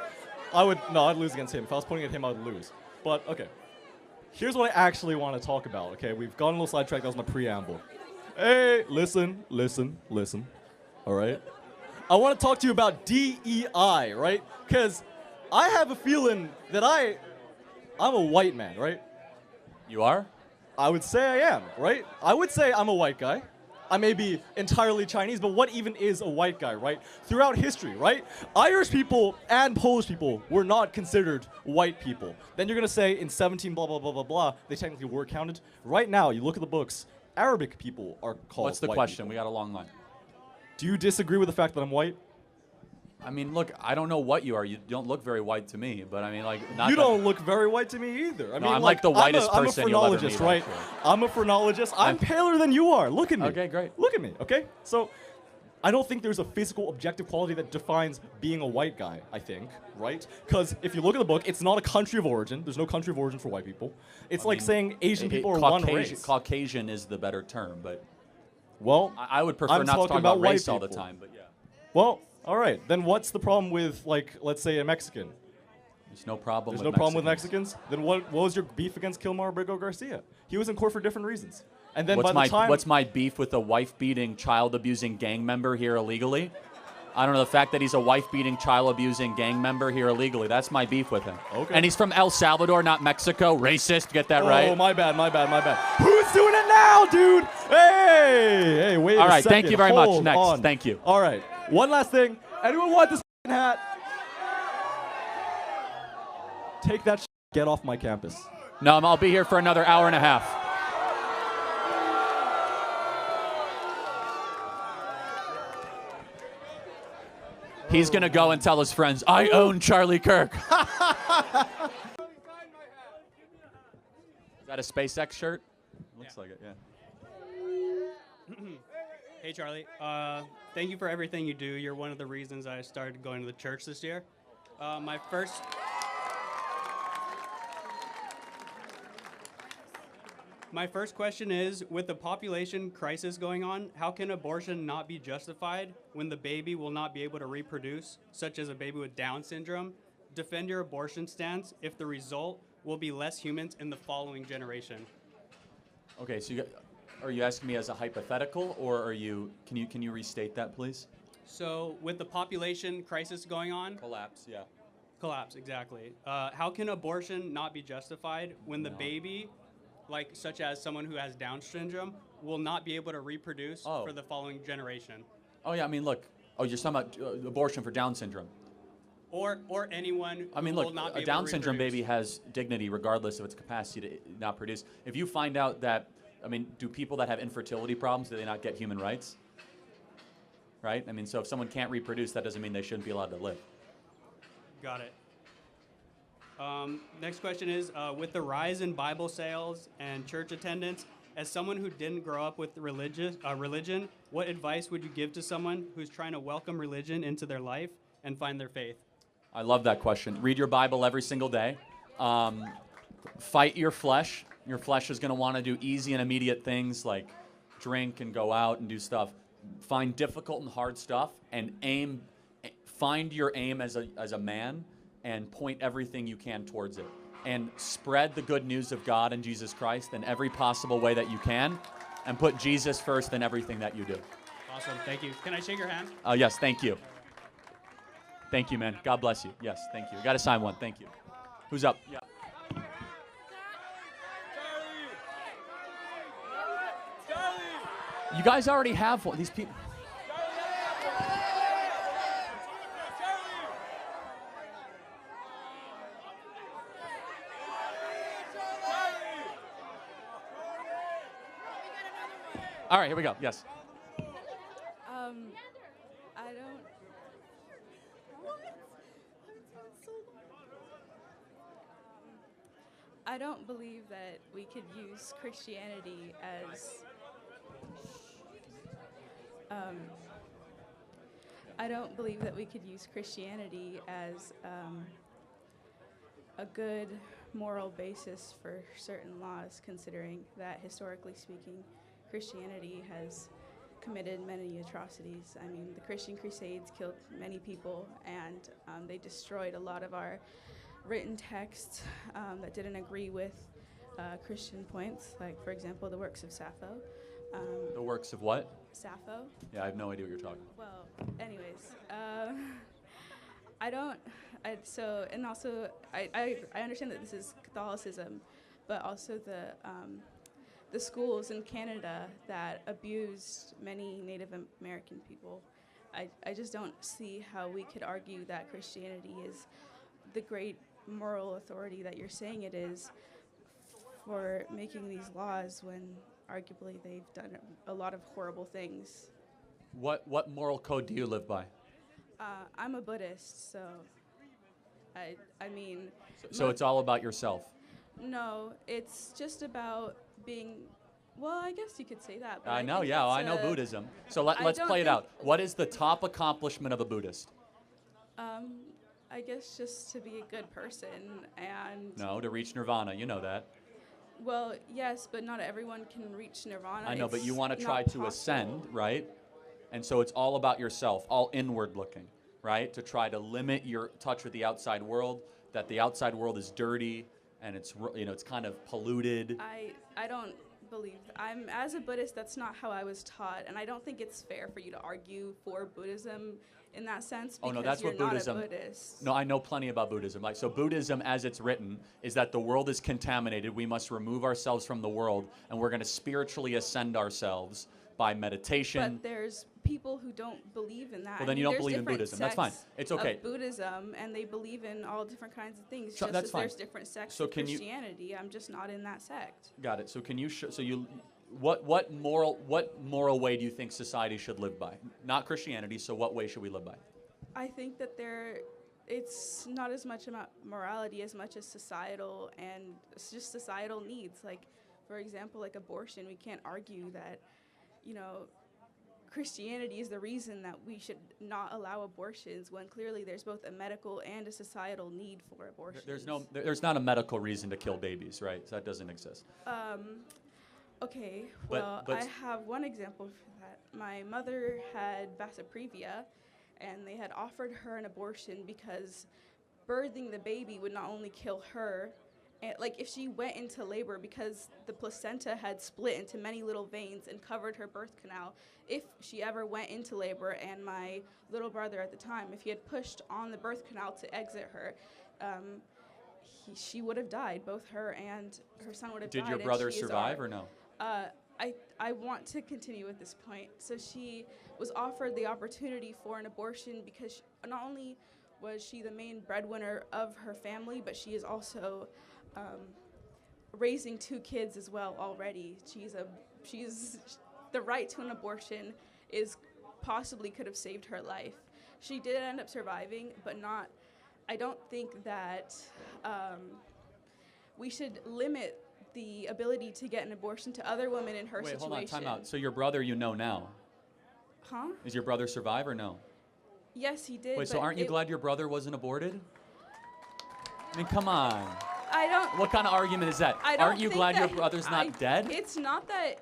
I'd lose against him. If I was pointing at him, I would lose. But, okay. Here's what I actually want to talk about, okay? We've gone a little sidetracked. That was my preamble. Hey, listen. All right? I want to talk to you about DEI, right? Because I have a feeling that I'm a white man, right? You are? I would say I am, right? I would say I'm a white guy. I may be entirely Chinese, but what even is a white guy, right? Throughout history, right? Irish people and Polish people were not considered white people. Then you're going to say in 17 blah, blah, blah, blah, blah, they technically were counted. Right now, you look at the books, Arabic people are called What's the white question? people. We got a long line. Do you disagree with the fact that I'm white? I mean, look, I don't know what you are. You don't look very white to me, but I mean, like, not You that- don't look very white to me either. I No, mean, I'm like the whitest I'm person a you'll ever phrenologist, meet, right? actually. I'm a phrenologist. I'm paler than you are. Look at me. Okay, great. Look at me, okay? So, I don't think there's a physical objective quality that defines being a white guy, I think, right? Because if you look at the book, it's not a country of origin. There's no country of origin for white people. It's like saying Asian people are one race. Caucasian is the better term, but Well, I would prefer I'm not to talking talk about white race all the people. time, but yeah. Well, all right. Then what's the problem with, like, let's say a Mexican? There's no problem There's with no problem with Mexicans? Then what was your beef against Kilmar Brigo Garcia? He was in court for different reasons. And then by the time... What's my beef with a wife-beating, child-abusing gang member here illegally? I don't know, the fact that he's a wife-beating, child-abusing gang member here illegally. That's my beef with him. Okay. And he's from El Salvador, not Mexico. Racist, get that right? Oh, my bad. Who's doing it now, dude? Hey, wait All a right, second. thank you very much. Hold Next, on. thank you. All right, one last thing. Anyone want this hat? Take that get off my campus. No, I'll be here for another hour and a half. He's going to go and tell his friends, I own Charlie Kirk. Is that a SpaceX shirt? Looks like it, yeah. Hey, Charlie. Thank you for everything you do. You're one of the reasons I started going to the church this year. My first question is, with the population crisis going on, how can abortion not be justified when the baby will not be able to reproduce, such as a baby with Down syndrome? Defend your abortion stance if the result will be less humans in the following generation. Okay, so are you asking me as a hypothetical, or can you restate that, please? So with the population crisis going on, Collapse, yeah. collapse, exactly. How can abortion not be justified when the baby, like such as someone who has Down syndrome, will not be able to reproduce for the following generation? Oh, yeah, I mean, look. Oh, you're talking about abortion for Down syndrome. Or anyone I mean, who look, will not be a able Down to syndrome reproduce. baby has dignity regardless of its capacity to not produce. If you find out that, I mean, do people that have infertility problems, do they not get human rights? Right? I mean, so if someone can't reproduce, that doesn't mean they shouldn't be allowed to live. Got it. Next question is, with the rise in Bible sales and church attendance, as someone who didn't grow up with religion, what advice would you give to someone who's trying to welcome religion into their life and find their faith? I love that question. Read your Bible every single day. Fight your flesh. Your flesh is going to want to do easy and immediate things like drink and go out and do stuff. Find difficult and hard stuff and find your aim as a man and point everything you can towards it. And spread the good news of God and Jesus Christ in every possible way that you can, and put Jesus first in everything that you do. Awesome, thank you. Can I shake your hand? Yes, thank you. Thank you, man. God bless you. Yes, thank you. Got to sign one. Thank you. Who's up? Yeah. You guys already have one. These people. All right, here we go. Yes. I don't believe that we could use Christianity as a good moral basis for certain laws, considering that historically speaking, Christianity has committed many atrocities. I mean, the Christian Crusades killed many people, and they destroyed a lot of our written texts that didn't agree with Christian points, like, for example, the works of Sappho. The works of what? Sappho. Yeah, I have no idea what you're talking about. Well, anyways, I understand that this is Catholicism, but also the schools in Canada that abused many Native American people. I just don't see how we could argue that Christianity is the great moral authority that you're saying it is for making these laws when arguably they've done a lot of horrible things. What moral code do you live by? I'm a Buddhist, so I mean... So it's all about yourself? No, it's just about being... Well, I guess you could say that. But I know, yeah, I know Buddhism. So let's play it out. What is the top accomplishment of a Buddhist? I guess just to be a good person and... No, to reach nirvana, you know that. Well, yes, but not everyone can reach nirvana. I know, but you want to It's try not to possible. ascend, right? And so it's all about yourself, all inward looking, right? To try to limit your touch with the outside world, that the outside world is dirty and it's kind of polluted. I don't believe as a Buddhist, that's not how I was taught, and I don't think it's fair for you to argue for Buddhism in that sense Oh because no, that's you're what not Buddhism. a Buddhist. No, I know plenty about Buddhism. Like, so Buddhism, as it's written, is that the world is contaminated. We must remove ourselves from the world, and we're going to spiritually ascend ourselves by meditation. But there's people who don't believe in that. Well, then you don't There's believe in different Buddhism. That's fine. sects It's okay. Of Buddhism, and they believe in all different kinds of things. Sure, Just that's as fine. there's different sects So of can you- Christianity, I'm just not in that sect. Got it. So can you what moral way do you think society should live by? Not Christianity. So what way should we live by? I think that it's not as much about morality as much as societal, and it's just societal needs. Like, for example, like abortion, we can't argue that, Christianity is the reason that we should not allow abortions when clearly there's both a medical and a societal need for abortions. There's not a medical reason to kill babies, right? So that doesn't exist. Okay, But I have one example for that. My mother had Vasoprevia, and they had offered her an abortion because birthing the baby would not only kill her, and like if she went into labor, because the placenta had split into many little veins and covered her birth canal, if she ever went into labor, and my little brother at the time, if he had pushed on the birth canal to exit her, she would have died. Both her and her son would have died. Did your and brother she is survive our- or no? I want to continue with this point. So she was offered the opportunity for an abortion because not only was she the main breadwinner of her family, but she is also raising 2 kids as well already. The right to an abortion possibly could have saved her life. She did end up surviving, but not. I don't think that we should limit the ability to get an abortion to other women in her Wait, situation. hold on, time out. So your brother now. Huh? Is your brother survive or no? Yes, he did. Wait, so but aren't you glad your brother wasn't aborted? I mean, come on. I don't. What kind of argument is that? I don't Aren't you think glad your that brother's not dead? It's not that.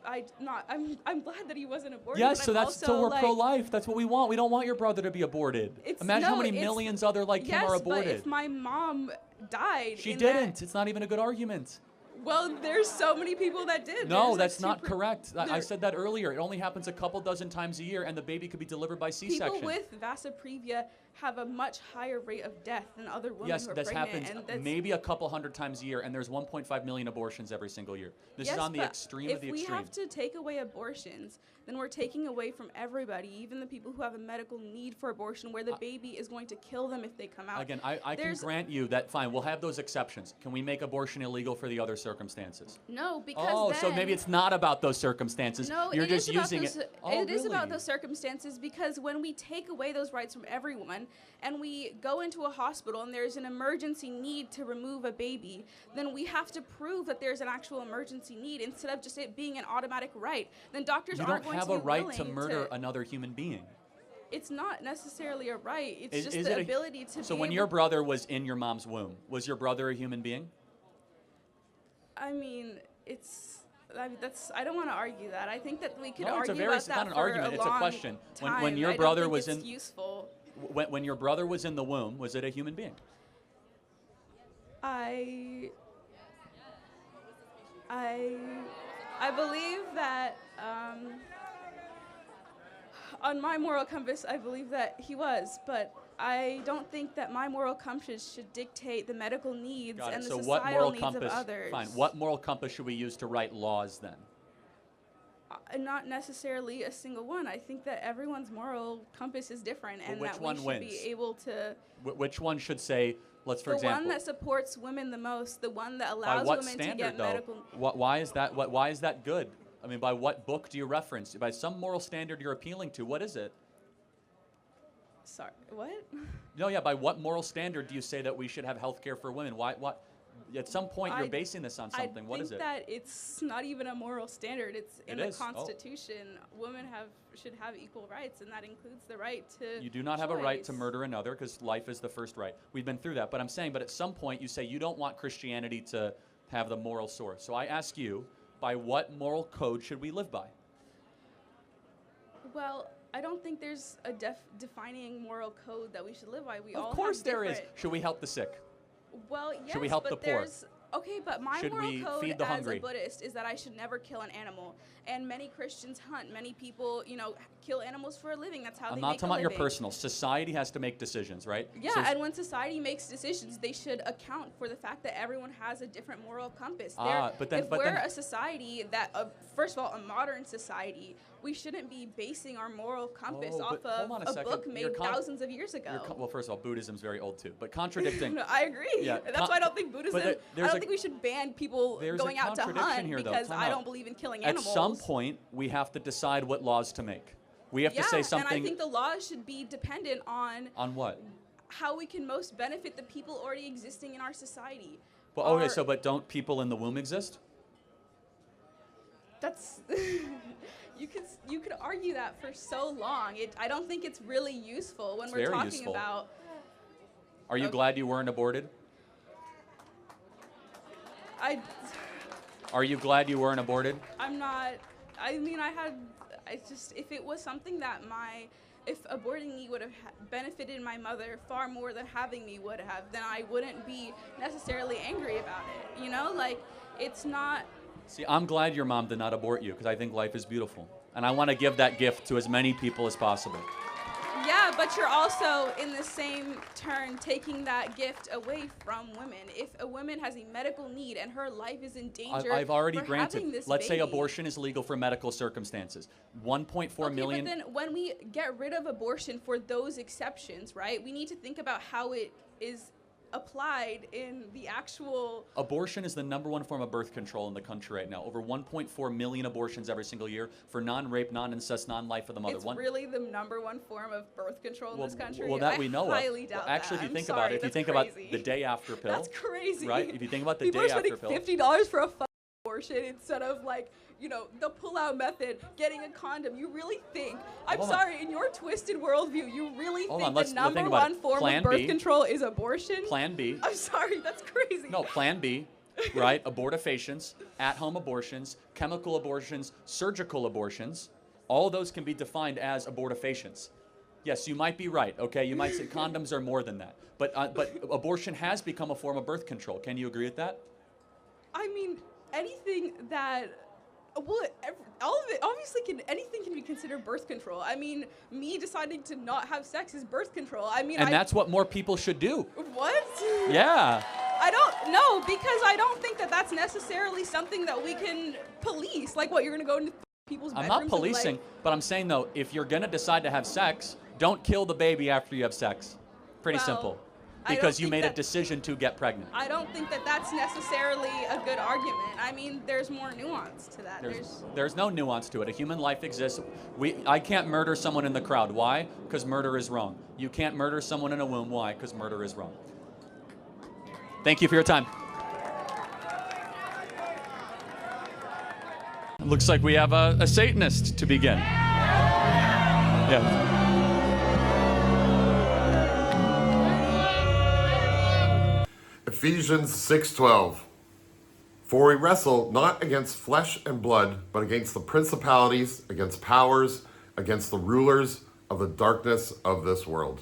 I'm glad that he wasn't aborted. Yes, but so I'm that's also, so we're like, pro-life. That's what we want. We don't want your brother to be aborted. Imagine how many millions other like him are Yes, aborted. but if my mom died, She in didn't. It's not even a good argument. Well, there's so many people that did. No, There's, that's like, not correct. I said that earlier. It only happens a couple dozen times a year, and the baby could be delivered by C-section. People with Vasoprevia have a much higher rate of death than other women Yes, who are this pregnant. happens and maybe a couple hundred times a year, and there's 1.5 million abortions every single year. This yes, is on the but extreme of the if we extreme. have to take away abortions, then we're taking away from everybody, even the people who have a medical need for abortion, where the baby is going to kill them if they come out. Again, I can grant you that, fine, we'll have those exceptions. Can we make abortion illegal for the other circumstances? No, because Oh, so maybe it's not about those circumstances. No, You're it just is about using those, it. Oh, it is about really? those circumstances, because when we take away those rights from everyone and we go into a hospital and there's an emergency need to remove a baby, then we have to prove that there's an actual emergency need instead of just it being an automatic right. Then doctors You aren't don't going have to a be right willing to murder another human being. It's not necessarily a right. It's Is just it the a- ability to So be when able, your brother was in your mom's womb, was your brother a human being? I mean, I don't want to argue that. I think that we could No, it's argue a very, about it's not that an for argument, a it's a long question. time. When your I don't brother think was it's in useful. when your brother was in the womb, was it a human being? I believe that on my moral compass, I believe that he was, but I don't think that my moral compass should dictate the medical needs Got it. and the So what societal moral needs compass? of others. Fine. What moral compass should we use to write laws then? Not necessarily a single one. I think that everyone's moral compass is different, But and which that one we should wins? be able to. Which one should say, let's for The example, one that supports women the most, the one that by allows what women standard to get though? medical. Why is that? Why is that good? I mean, by what book do you reference? By some moral standard you're appealing to. What is it? Sorry, what? No, yeah. By what moral standard do you say that we should have health care for women? Why? What? At some point, you're basing this on something. What is it? I think that it's not even a moral standard. It's in It the is. Oh. Constitution. Women should have equal rights, and that includes the right to. You do not have a right to choice. murder another because life is the first right. We've been through that. But I'm saying, but at some point, you say you don't want Christianity to have the moral source. So I ask you, by what moral code should we live by? Well, I don't think there's a defining moral code that we should live by. We all Of course have there is. different- Should we help the sick? Well, yes, Should we help but the poor? there's Okay, but my Should moral we code feed the as hungry? a Buddhist is that I should never kill an animal. And many Christians hunt. Many people, kill animals for a living. That's how I'm they not make talking a about your living. personal. Society has to make decisions, right? Yeah, So- and when society makes decisions, they should account for the fact that everyone has a different moral compass. but then- if but we're then- a society that, first of all, a modern society, we shouldn't be basing our moral compass Oh, off but hold of on a a second. book You're made thousands of years ago. well, first of all, Buddhism's very old too, but contradicting. No, I agree. Yeah, That's why I don't think Buddhism. but I there's don't a- think we should ban people there's a going out to contradiction hunt here, though. because Time I out. don't believe in killing At animals. some point, we have to decide what laws to make. We have to say something. and I think the laws should be dependent on on what? how we can most benefit the people already existing in our society. Well, okay, Or- but don't people in the womb exist? That's you could argue that for so long. I don't think it's really useful when It's we're very talking useful. about. Are you Okay. glad you weren't aborted? Are you glad you weren't aborted? I'm not. I mean, if it was something that if aborting me would have benefited my mother far more than having me would have, then I wouldn't be necessarily angry about it. It's not. See, I'm glad your mom did not abort you because I think life is beautiful. And I want to give that gift to as many people as possible. Yeah, but you're also in the same turn taking that gift away from women. If a woman has a medical need and her life is in danger, I've already for having granted. this Let's say baby. abortion is legal for medical circumstances. 1.4 million. But then when we get rid of abortion for those exceptions, right, we need to think about how it is applied in the actual. Abortion is the #1 form of birth control in the country right now. Over 1.4 million abortions every single year for non-rape, non-incest, non-life of the mother. It's really the #1 form of birth control in this country. Well, that we know I highly of. doubt Well, actually, that. if you I'm think sorry, about it, if you that's think crazy. about the day after pill, That's crazy. right? If you think about the People day are spending after pill, $50 for a abortion instead of the pull-out method, getting a condom. You really think? I'm Hold on. sorry, in your twisted worldview, you really Hold think on, the let's think number about one it. form Plan of birth B. control is abortion? Plan B. I'm sorry, that's crazy. No, Plan B, right? Abortifacients, at-home abortions, chemical abortions, surgical abortions. All those can be defined as abortifacients. Yes, you might be right. Okay, you might say condoms are more than that, but abortion has become a form of birth control. Can you agree with that? I mean, anything that. Well, all of it, obviously, anything can be considered birth control. I mean, me deciding to not have sex is birth control. I mean, And that's what more people should do. What? Yeah. I don't know, because I don't think that that's necessarily something that we can police. Like, what, you're going to go into people's I'm bedrooms not policing, but I'm saying, though, if you're going to decide to have sex, don't kill the baby after you have sex. Pretty Well, simple. I don't Because you think made a that- decision to get pregnant. I don't think that that's necessarily a good argument. I mean, there's more nuance to that. There's no nuance to it. A human life exists. I can't murder someone in the crowd. Why? Because murder is wrong. You can't murder someone in a womb. Why? Because murder is wrong. Thank you for your time. Looks like we have a Satanist to begin. Yeah. Ephesians 6:12. For we wrestle not against flesh and blood, but against the principalities, against powers, against the rulers of the darkness of this world.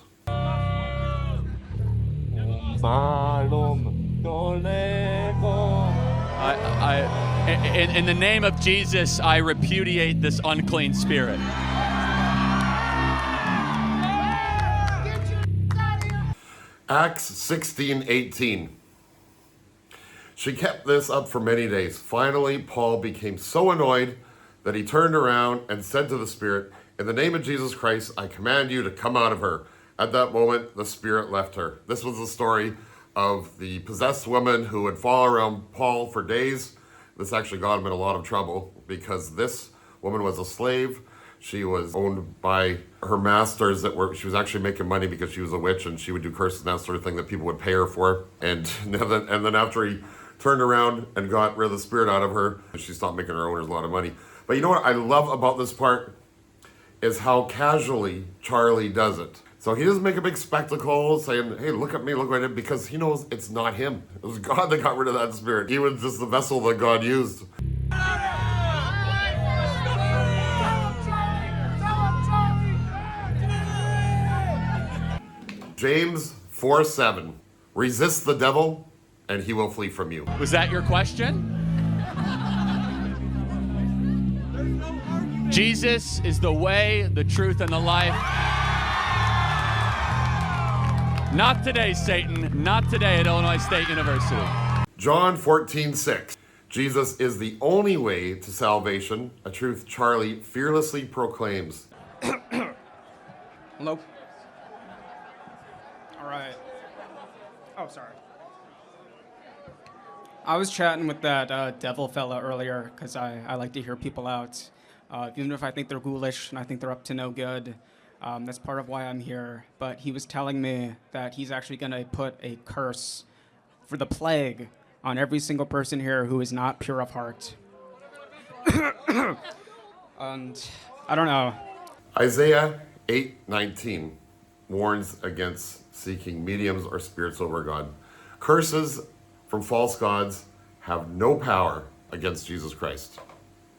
In the name of Jesus, I repudiate this unclean spirit. Acts 16:18. She kept this up for many days. Finally, Paul became so annoyed that he turned around and said to the spirit, "In the name of Jesus Christ, I command you to come out of her." At that moment, the spirit left her. This was the story of the possessed woman who would follow around Paul for days. This actually got him in a lot of trouble because this woman was a slave. She was owned by her masters she was actually making money because she was a witch and she would do curses and that sort of thing that people would pay her for. And then after he turned around and got rid of the spirit out of her, she stopped making her owners a lot of money. But you know what I love about this part is how casually Charlie does it. So he doesn't make a big spectacle saying, "Hey, look at me, look what I did," because he knows it's not him. It was God that got rid of that spirit. He was just the vessel that God used. James 4:7. Resist the devil and he will flee from you. Was that your question? Jesus is the way, the truth, and the life. Not today, Satan. Not today at Illinois State University. John 14:6. Jesus is the only way to salvation, a truth Charlie fearlessly proclaims. Hello? All right. Oh, sorry. I was chatting with that devil fella earlier because I like to hear people out. Even if I think they're ghoulish and I think they're up to no good. That's part of why I'm here. But he was telling me that he's actually going to put a curse for the plague on every single person here who is not pure of heart. And I don't know. Isaiah 8:19 warns against seeking mediums or spirits over God. Curses from false gods have no power against Jesus Christ.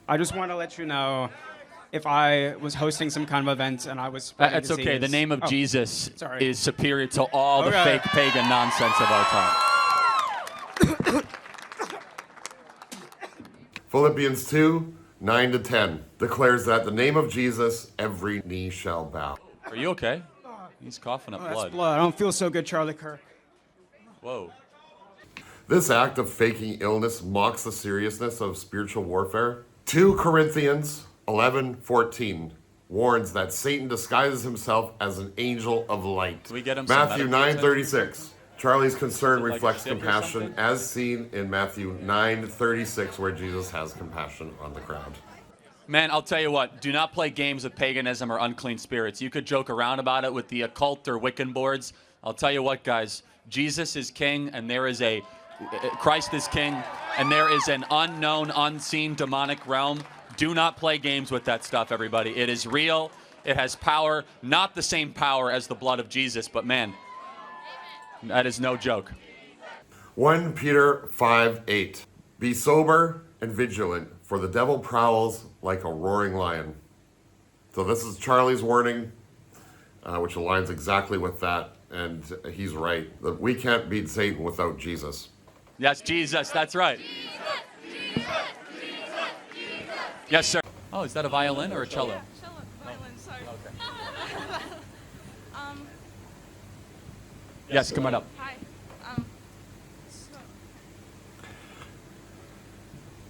I just want to let you know if I was hosting some kind of event and I was spreading That's okay. disease. The name of Oh, Jesus sorry. is superior to all the Okay. fake pagan nonsense of our time. Philippians 2:9-10 declares that the name of Jesus every knee shall bow. Are you okay? He's coughing up That's blood. blood. I don't feel so good, Charlie Kirk. Whoa. This act of faking illness mocks the seriousness of spiritual warfare. 2 Corinthians 11:14 warns that Satan disguises himself as an angel of light. Can we get him some Matthew medical 9:36. Charlie's concern like a reflects stick or compassion something? as seen in Matthew 9:36, where Jesus has compassion on the crowd. Man, I'll tell you what, do not play games with paganism or unclean spirits. You could joke around about it with the occult or Wiccan boards. I'll tell you what, guys, Jesus is king, and Christ is king, and there is an unknown, unseen demonic realm. Do not play games with that stuff, everybody. It is real. It has power, not the same power as the blood of Jesus, but man, that is no joke. 1 Peter 5:8. Be sober and vigilant, for the devil prowls like a roaring lion. So this is Charlie's warning, which aligns exactly with that, and he's right. That we can't beat Satan without Jesus. Yes, Jesus, that's right. Yes, sir. Oh, is that a violin or a cello? Yeah, cello, violin, sorry. Yes, come on up. Hi.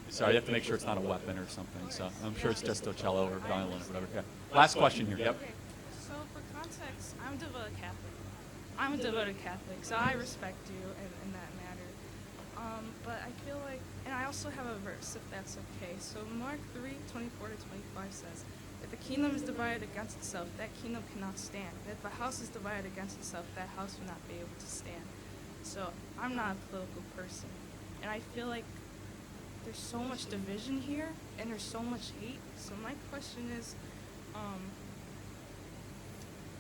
Sorry, you have to make sure it's not a weapon or something. So I'm sure it's just a cello or violin or whatever. Yeah. Last question here. Yep. Okay, so for context, I'm a devoted Catholic, so I respect you in that matter. But I feel like, and I also have a verse, if that's okay. So Mark 3:24-25 says, if the kingdom is divided against itself, that kingdom cannot stand. And if a house is divided against itself, that house will not be able to stand. So I'm not a political person, and I feel like there's so much division here, and there's so much hate. So my question is,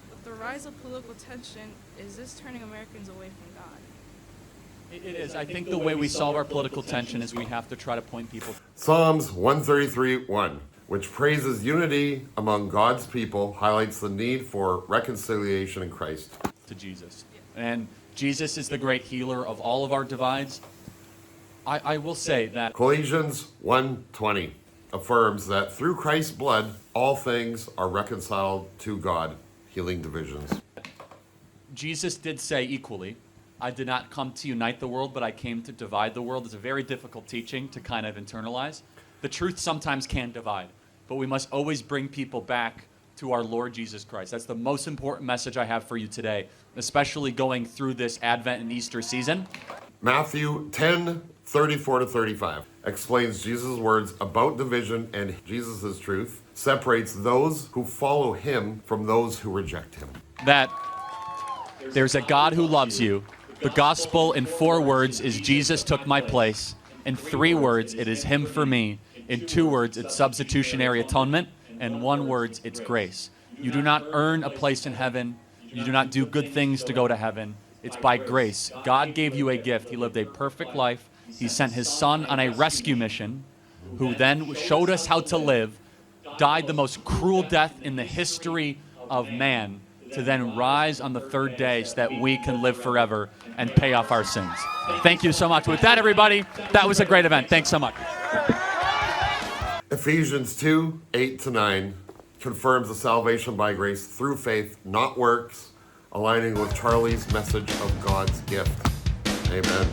with the rise of political tension, is this turning Americans away from God? It is. I think the way we solve our political tension is we have to try to point people Psalms 133:1, which praises unity among God's people, highlights the need for reconciliation in Christ. to Jesus. And Jesus is the great healer of all of our divides. I will say that Colossians 1:20 affirms that through Christ's blood, all things are reconciled to God, healing divisions. Jesus did say equally, I did not come to unite the world, but I came to divide the world. It's a very difficult teaching to kind of internalize. The truth sometimes can divide, but we must always bring people back to our Lord Jesus Christ. That's the most important message I have for you today, especially going through this Advent and Easter season. Matthew 10:34-35 explains Jesus' words about division, and Jesus' truth separates those who follow him from those who reject him. That there's a God who loves you. The gospel in 4 words is Jesus took my place. In 3 words, it is him for me. In 2 words, it's substitutionary atonement. And 1 word, it's grace. You do not earn a place in heaven. You do not do good things to go to heaven. It's by grace. God gave you a gift. He lived a perfect life. He sent his son on a rescue mission, who then showed us how to live, died the most cruel death in the history of man, to then rise on the third day so that we can live forever and pay off our sins. Thank you so much. With that, everybody, that was a great event. Thanks so much. Ephesians 2:8-9 confirms the salvation by grace through faith, not works, aligning with Charlie's message of God's gift. Amen.